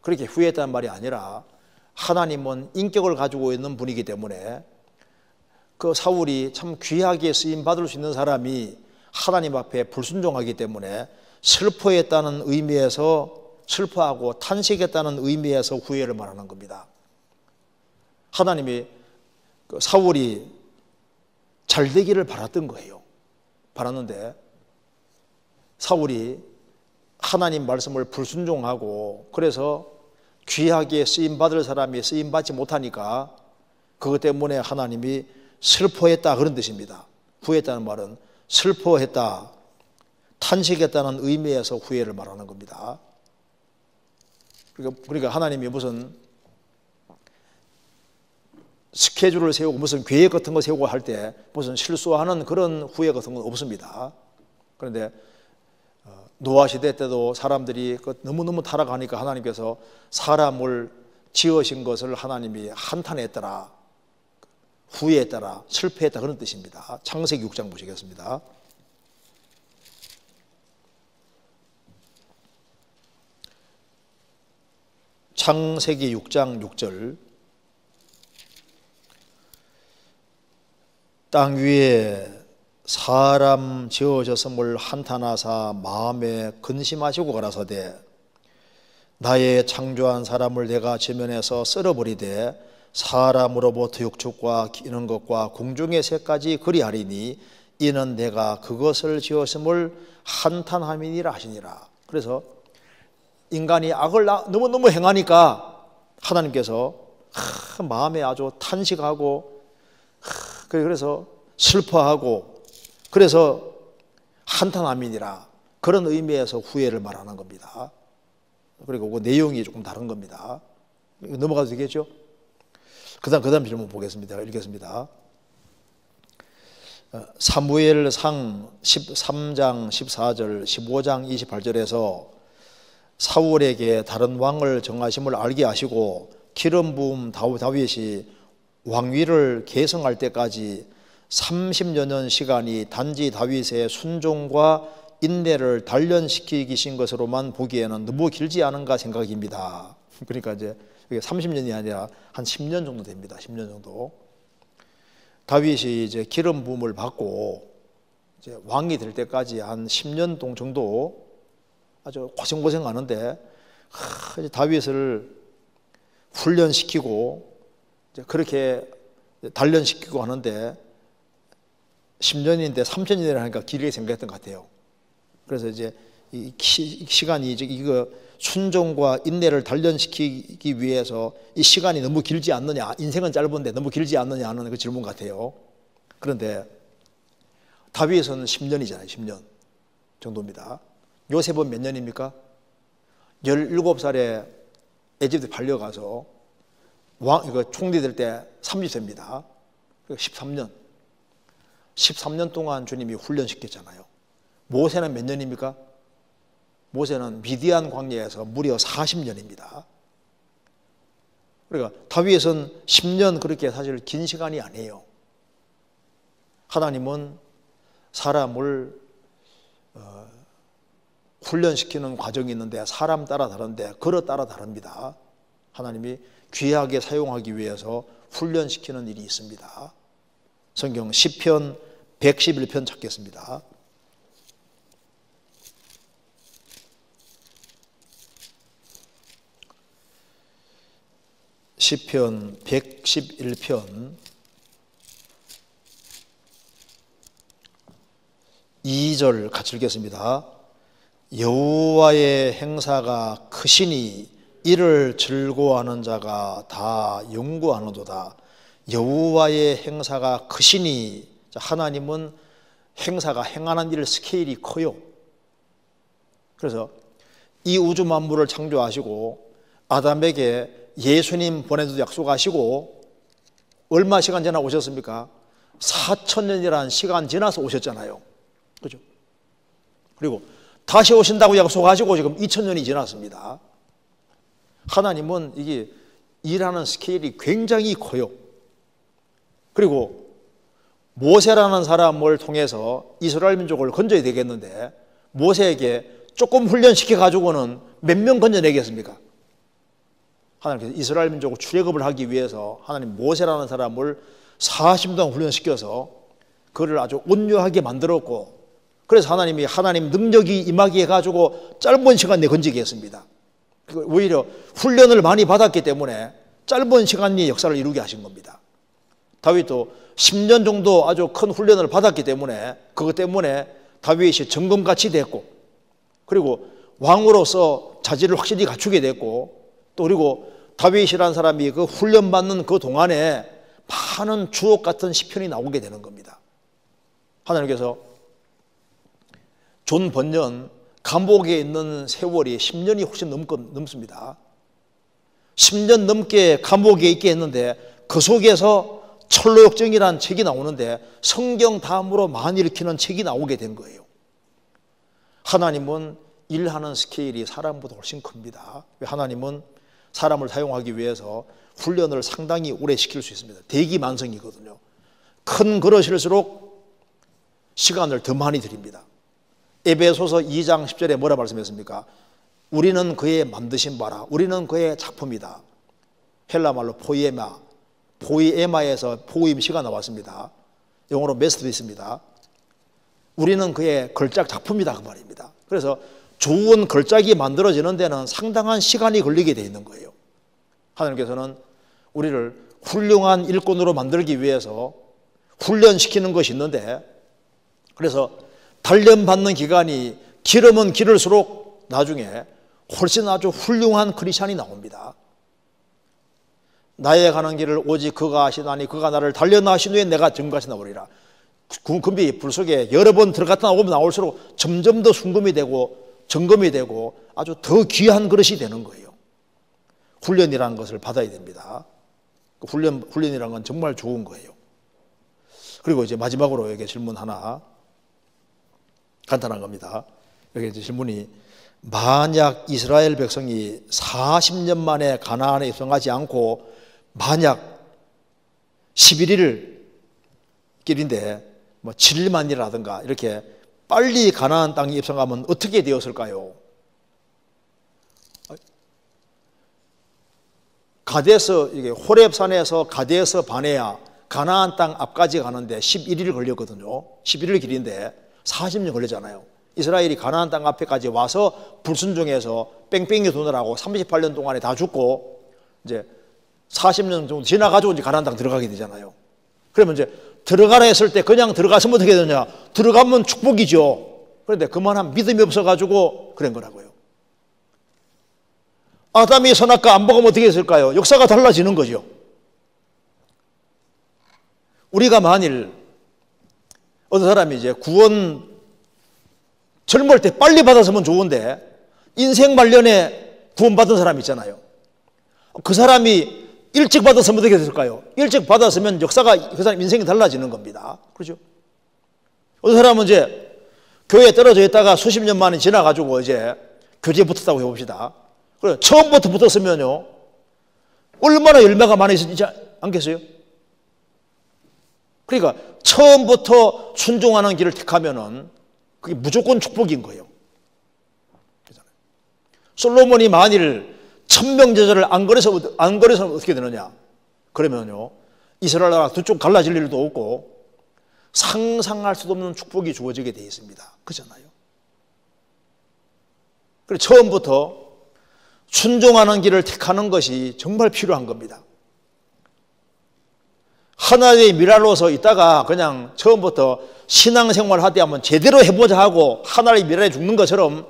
그렇게 후회했다는 말이 아니라, 하나님은 인격을 가지고 있는 분이기 때문에 그 사울이 참 귀하게 쓰임 받을 수 있는 사람이 하나님 앞에 불순종하기 때문에 슬퍼했다는 의미에서, 슬퍼하고 탄식했다는 의미에서 후회를 말하는 겁니다. 하나님이 그 사울이 잘 되기를 바랐던 거예요. 바랐는데 사울이 하나님 말씀을 불순종하고 그래서 귀하게 쓰임받을 사람이 쓰임받지 못하니까 그것 때문에 하나님이 슬퍼했다, 그런 뜻입니다. 후회했다는 말은 슬퍼했다, 탄식했다는 의미에서 후회를 말하는 겁니다. 그러니까 하나님이 무슨 스케줄을 세우고 무슨 계획 같은 거 세우고 할 때 무슨 실수하는 그런 후회 같은 건 없습니다. 그런데 노아 시대 때도 사람들이 너무너무 타락하니까 하나님께서 사람을 지으신 것을 하나님이 한탄했더라, 후회했더라, 실패했다, 그런 뜻입니다. 창세기 6장 보시겠습니다. 창세기 6장 6절. 땅 위에 사람 지어졌음을 한탄하사 마음에 근심하시고 가라사대 나의 창조한 사람을 내가 지면에서 쓸어버리되 사람으로부터 육축과 기는 것과 공중의 새까지 그리하리니 이는 내가 그것을 지었음을 한탄함이니라 하시니라. 그래서 인간이 악을 너무너무 행하니까 하나님께서 마음에 아주 탄식하고 그래서 슬퍼하고 그래서 한탄함이니라, 그런 의미에서 후회를 말하는 겁니다. 그리고 그 내용이 조금 다른 겁니다. 넘어가도 되겠죠? 그 다음 질문 보겠습니다. 읽겠습니다. 사무엘상 13장 14절 15장 28절에서 사울에게 다른 왕을 정하심을 알게 하시고 기름 부음 다윗이 왕위를 계승할 때까지 30여 년 시간이 단지 다윗의 순종과 인내를 단련시키신 것으로만 보기에는 너무 길지 않은가 생각입니다. 그러니까 이제 30년이 아니라 한 10년 정도 됩니다. 10년 정도. 다윗이 이제 기름 부음을 받고 이제 왕이 될 때까지 한 10년 정도 아주 고생하는데 이제 다윗을 훈련시키고 이제 그렇게 단련시키고 하는데 10년인데 3,000년이라 하니까 길게 생각했던 것 같아요. 그래서 이제 이 시간이 이제 이거 순종과 인내를 단련시키기 위해서 이 시간이 너무 길지 않느냐, 인생은 짧은데 너무 길지 않느냐 하는 그 질문 같아요. 그런데 다윗은 10년이잖아요. 10년 정도입니다. 요셉은 몇 년입니까? 17살에 에집트 팔려가서 이거 총리 될 때 30세입니다. 13년 동안 주님이 훈련시켰잖아요. 모세는 몇 년입니까? 모세는 미디안 광야에서 무려 40년입니다. 그러니까 다윗은 10년 그렇게 사실 긴 시간이 아니에요. 하나님은 사람을 훈련시키는 과정이 있는데 사람 따라 다른데 그릇 따라 다릅니다. 하나님이 귀하게 사용하기 위해서 훈련시키는 일이 있습니다. 성경 시편 111편 찾겠습니다. 시편 111편 2절 같이 읽겠습니다. 여호와의 행사가 크시니 이를 즐거워하는 자가 다 연구하는도다. 여호와의 행사가 크시니, 하나님은 행사가 행하는 일 스케일이 커요. 그래서 이 우주 만물을 창조하시고 아담에게 예수님 보내도 약속하시고 얼마 시간 지나 오셨습니까? 4,000년이라는 시간 지나서 오셨잖아요. 그죠? 그리고 다시 오신다고 약속하시고 지금 2,000년이 지났습니다. 하나님은 이게 일하는 스케일이 굉장히 커요. 그리고 모세라는 사람을 통해서 이스라엘 민족을 건져야 되겠는데 모세에게 조금 훈련시켜 가지고는 몇 명 건져내겠습니까? 하나님께서 이스라엘 민족을 출애굽을 하기 위해서 하나님 모세라는 사람을 40년 동안 훈련시켜서 그를 아주 온유하게 만들었고, 그래서 하나님이 하나님 능력이 임하게 해가지고 짧은 시간 내에 건지게 했습니다. 오히려 훈련을 많이 받았기 때문에 짧은 시간 내에 역사를 이루게 하신 겁니다. 다윗도 10년 정도 아주 큰 훈련을 받았기 때문에 그것 때문에 다윗이 정금같이 됐고, 그리고 왕으로서 자질을 확실히 갖추게 됐고, 또 그리고 다윗이라는 사람이 그 훈련받는 그 동안에 많은 주옥 같은 시편이 나오게 되는 겁니다. 하나님께서 존 번년 감옥에 있는 세월이 10년이 훨씬 넘습니다. 10년 넘게 감옥에 있게 했는데 그 속에서 철로역정이라는 책이 나오는데 성경 다음으로 많이 읽히는 책이 나오게 된 거예요. 하나님은 일하는 스케일이 사람보다 훨씬 큽니다. 하나님은 사람을 사용하기 위해서 훈련을 상당히 오래 시킬 수 있습니다. 대기만성이거든요. 큰 그릇일수록 시간을 더 많이 드립니다. 에베소서 2장 10절에 뭐라 말씀했습니까? 우리는 그의 만드신 바라, 우리는 그의 작품이다. 헬라말로 포이에마에서 포임시가 나왔습니다. 영어로 메스도 있습니다. 우리는 그의 걸작 작품이다 그 말입니다. 그래서 좋은 걸작이 만들어지는 데는 상당한 시간이 걸리게 되어 있는 거예요. 하나님께서는 우리를 훌륭한 일꾼으로 만들기 위해서 훈련시키는 것이 있는데, 그래서 단련받는 기간이 길으면 길을수록 나중에 훨씬 아주 훌륭한 크리스찬이 나옵니다. 나의 가는 길을 오직 그가 아시나니 그가 나를 단련하신 후에 내가 증거하시 나오리라. 금비 불 속에 여러 번 들어갔다 나오면 나올수록 점점 더 순금이 되고 점검이 되고 아주 더 귀한 그릇이 되는 거예요. 훈련이라는 것을 받아야 됩니다. 훈련이라는 건 정말 좋은 거예요. 그리고 이제 마지막으로 여기 질문 하나, 간단한 겁니다. 여기 이제 질문이, 만약 이스라엘 백성이 40년 만에 가나안에 입성하지 않고 만약 11일 길인데 뭐 7일만이라든가 이렇게 빨리 가나안 땅에 입성하면 어떻게 되었을까요? 가데스, 이게 호렙산에서 가데스 바네아 가나안 땅 앞까지 가는데 11일 걸렸거든요. 11일 길인데 40년 걸렸잖아요. 이스라엘이 가나안 땅 앞에까지 와서 불순종해서 뺑뺑이 도느라고 38년 동안에 다 죽고 이제 40년 정도 지나가지고 이제 가나안 땅 들어가게 되잖아요. 그러면 이제 들어가라 했을 때 그냥 들어갔으면 어떻게 되느냐? 들어가면 축복이죠. 그런데 그만한 믿음이 없어가지고 그런 거라고요. 아담이 선악과 안 먹으면 어떻게 했을까요? 역사가 달라지는 거죠. 우리가 만일 어떤 사람이 이제 구원 젊을 때 빨리 받았으면 좋은데 인생 말년에 구원받은 사람 있잖아요. 그 사람이 일찍 받았으면 어떻게 됐을까요? 일찍 받았으면 역사가 그 사람 인생이 달라지는 겁니다. 그렇죠? 어떤 사람은 이제 교회에 떨어져 있다가 수십 년 만에 지나가지고 이제 교제에 붙었다고 해봅시다. 그래, 처음부터 붙었으면요, 얼마나 열매가 많이 있지 않겠어요? 그러니까 처음부터 순종하는 길을 택하면은 그게 무조건 축복인 거예요. 솔로몬이 만일 천명제자를 안 거려서 어떻게 되느냐? 그러면요, 이스라엘 나라 두 쪽 갈라질 일도 없고 상상할 수도 없는 축복이 주어지게 되어 있습니다. 그렇잖아요. 그래서 처음부터 순종하는 길을 택하는 것이 정말 필요한 겁니다. 하나의 미랄로서 있다가 그냥 처음부터 신앙생활 하되 한번 제대로 해보자 하고 하나의 미랄에 죽는 것처럼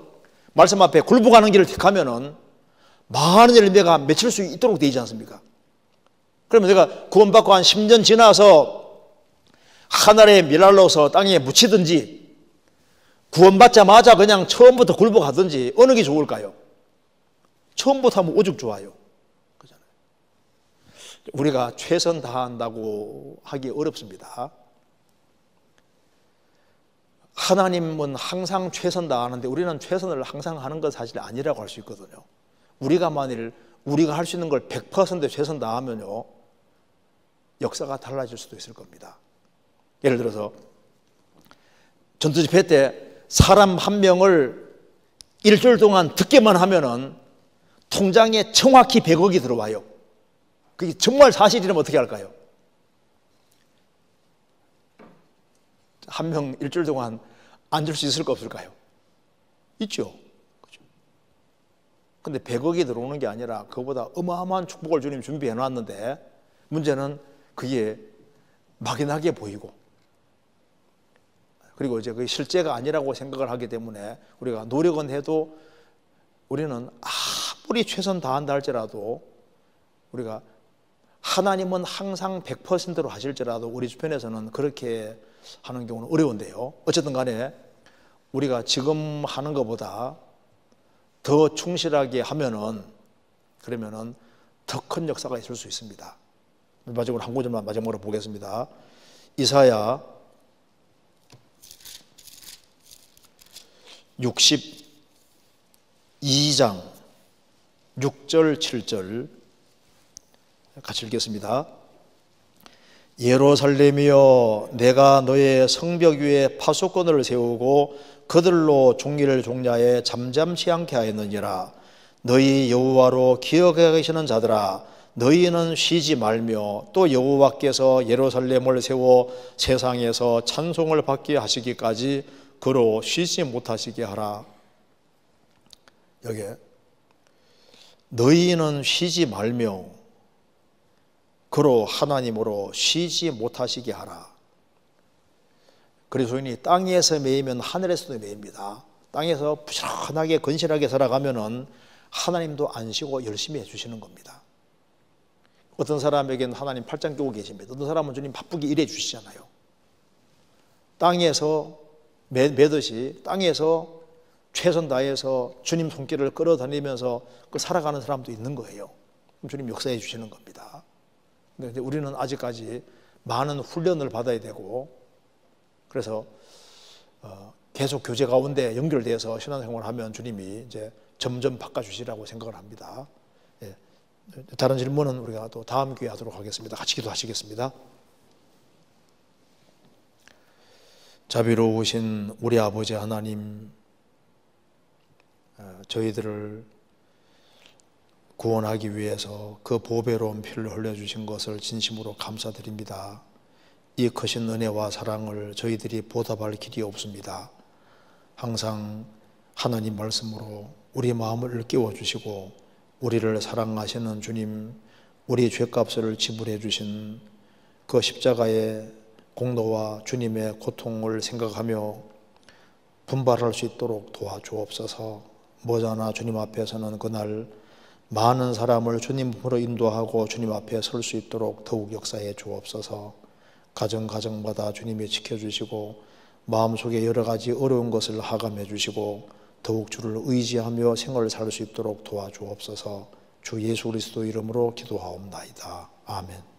말씀 앞에 굴복하는 길을 택하면은 많은 열매가 맺힐 수 있도록 되지 않습니까? 그러면 내가 구원받고 한 10년 지나서 하나의 미랄로서 땅에 묻히든지 구원받자마자 그냥 처음부터 굴복하든지 어느 게 좋을까요? 처음부터 하면 오죽 좋아요. 그렇잖아요. 우리가 최선 다한다고 하기 어렵습니다. 하나님은 항상 최선 다하는데 우리는 최선을 항상 하는 건 사실 아니라고 할 수 있거든요. 우리가 만일 우리가 할 수 있는 걸 100% 최선 다하면요, 역사가 달라질 수도 있을 겁니다. 예를 들어서 전투집회 때 사람 한 명을 일주일 동안 듣게만 하면은 통장에 정확히 100억이 들어와요. 그게 정말 사실이라면 어떻게 할까요? 한 명 일주일 동안 앉을 수 있을까 없을까요? 있죠. 그렇죠? 근데 100억이 들어오는 게 아니라 그보다 어마어마한 축복을 주님 준비해 놨는데 문제는 그게 막연하게 보이고, 그리고 이제 그게 실제가 아니라고 생각을 하기 때문에 우리가 노력은 해도 우리는 아무리 최선 다한다 할지라도 우리가 하나님은 항상 100%로 하실지라도 우리 주변에서는 그렇게 하는 경우는 어려운데요. 어쨌든 간에 우리가 지금 하는 것보다 더 충실하게 하면은 그러면은 더 큰 역사가 있을 수 있습니다. 마지막으로 한 구절만 마지막으로 보겠습니다. 이사야 62장 6절 7절 같이 읽겠습니다. 예루살렘이여, 내가 너의 성벽 위에 파수꾼을 세우고 그들로 종기를 종야에 잠잠치 않게 하였느니라. 너희 여호와로 기억하게 계시는 자들아, 너희는 쉬지 말며 또 여호와께서 예루살렘을 세워 세상에서 찬송을 받게 하시기까지 그로 쉬지 못하시게 하라. 여기에 너희는 쉬지 말며 그로 하나님으로 쉬지 못하시게 하라. 그리스도인이 땅에서 매이면 하늘에서도 매입니다. 땅에서 부지런하게 건실하게 살아가면은 하나님도 안 쉬고 열심히 해주시는 겁니다. 어떤 사람에게는 하나님 팔짱 끼고 계십니다. 어떤 사람은 주님 바쁘게 일해 주시잖아요. 땅에서 매듯이 땅에서 최선 다해서 주님 손길을 끌어다니면서 그 살아가는 사람도 있는 거예요. 그럼 주님 역사해 주시는 겁니다. 근데 우리는 아직까지 많은 훈련을 받아야 되고, 그래서 계속 교제 가운데 연결돼서 신앙생활을 하면 주님이 이제 점점 바꿔주시라고 생각을 합니다. 예. 다른 질문은 우리가 또 다음 기회에 하도록 하겠습니다. 같이 기도하시겠습니다. 자비로우신 우리 아버지 하나님, 저희들을 구원하기 위해서 그 보배로운 피를 흘려주신 것을 진심으로 감사드립니다. 이 크신 은혜와 사랑을 저희들이 보답할 길이 없습니다. 항상 하나님 말씀으로 우리 마음을 깨워주시고 우리를 사랑하시는 주님, 우리 죄값을 지불해 주신 그 십자가의 공로와 주님의 고통을 생각하며 분발할 수 있도록 도와주옵소서. 머지않아 주님 앞에서는 그날 많은 사람을 주님으로 인도하고 주님 앞에 설 수 있도록 더욱 역사해 주옵소서. 가정마다 주님이 지켜주시고 마음속에 여러 가지 어려운 것을 하감해 주시고 더욱 주를 의지하며 생활을 살 수 있도록 도와주옵소서. 주 예수 그리스도 이름으로 기도하옵나이다. 아멘.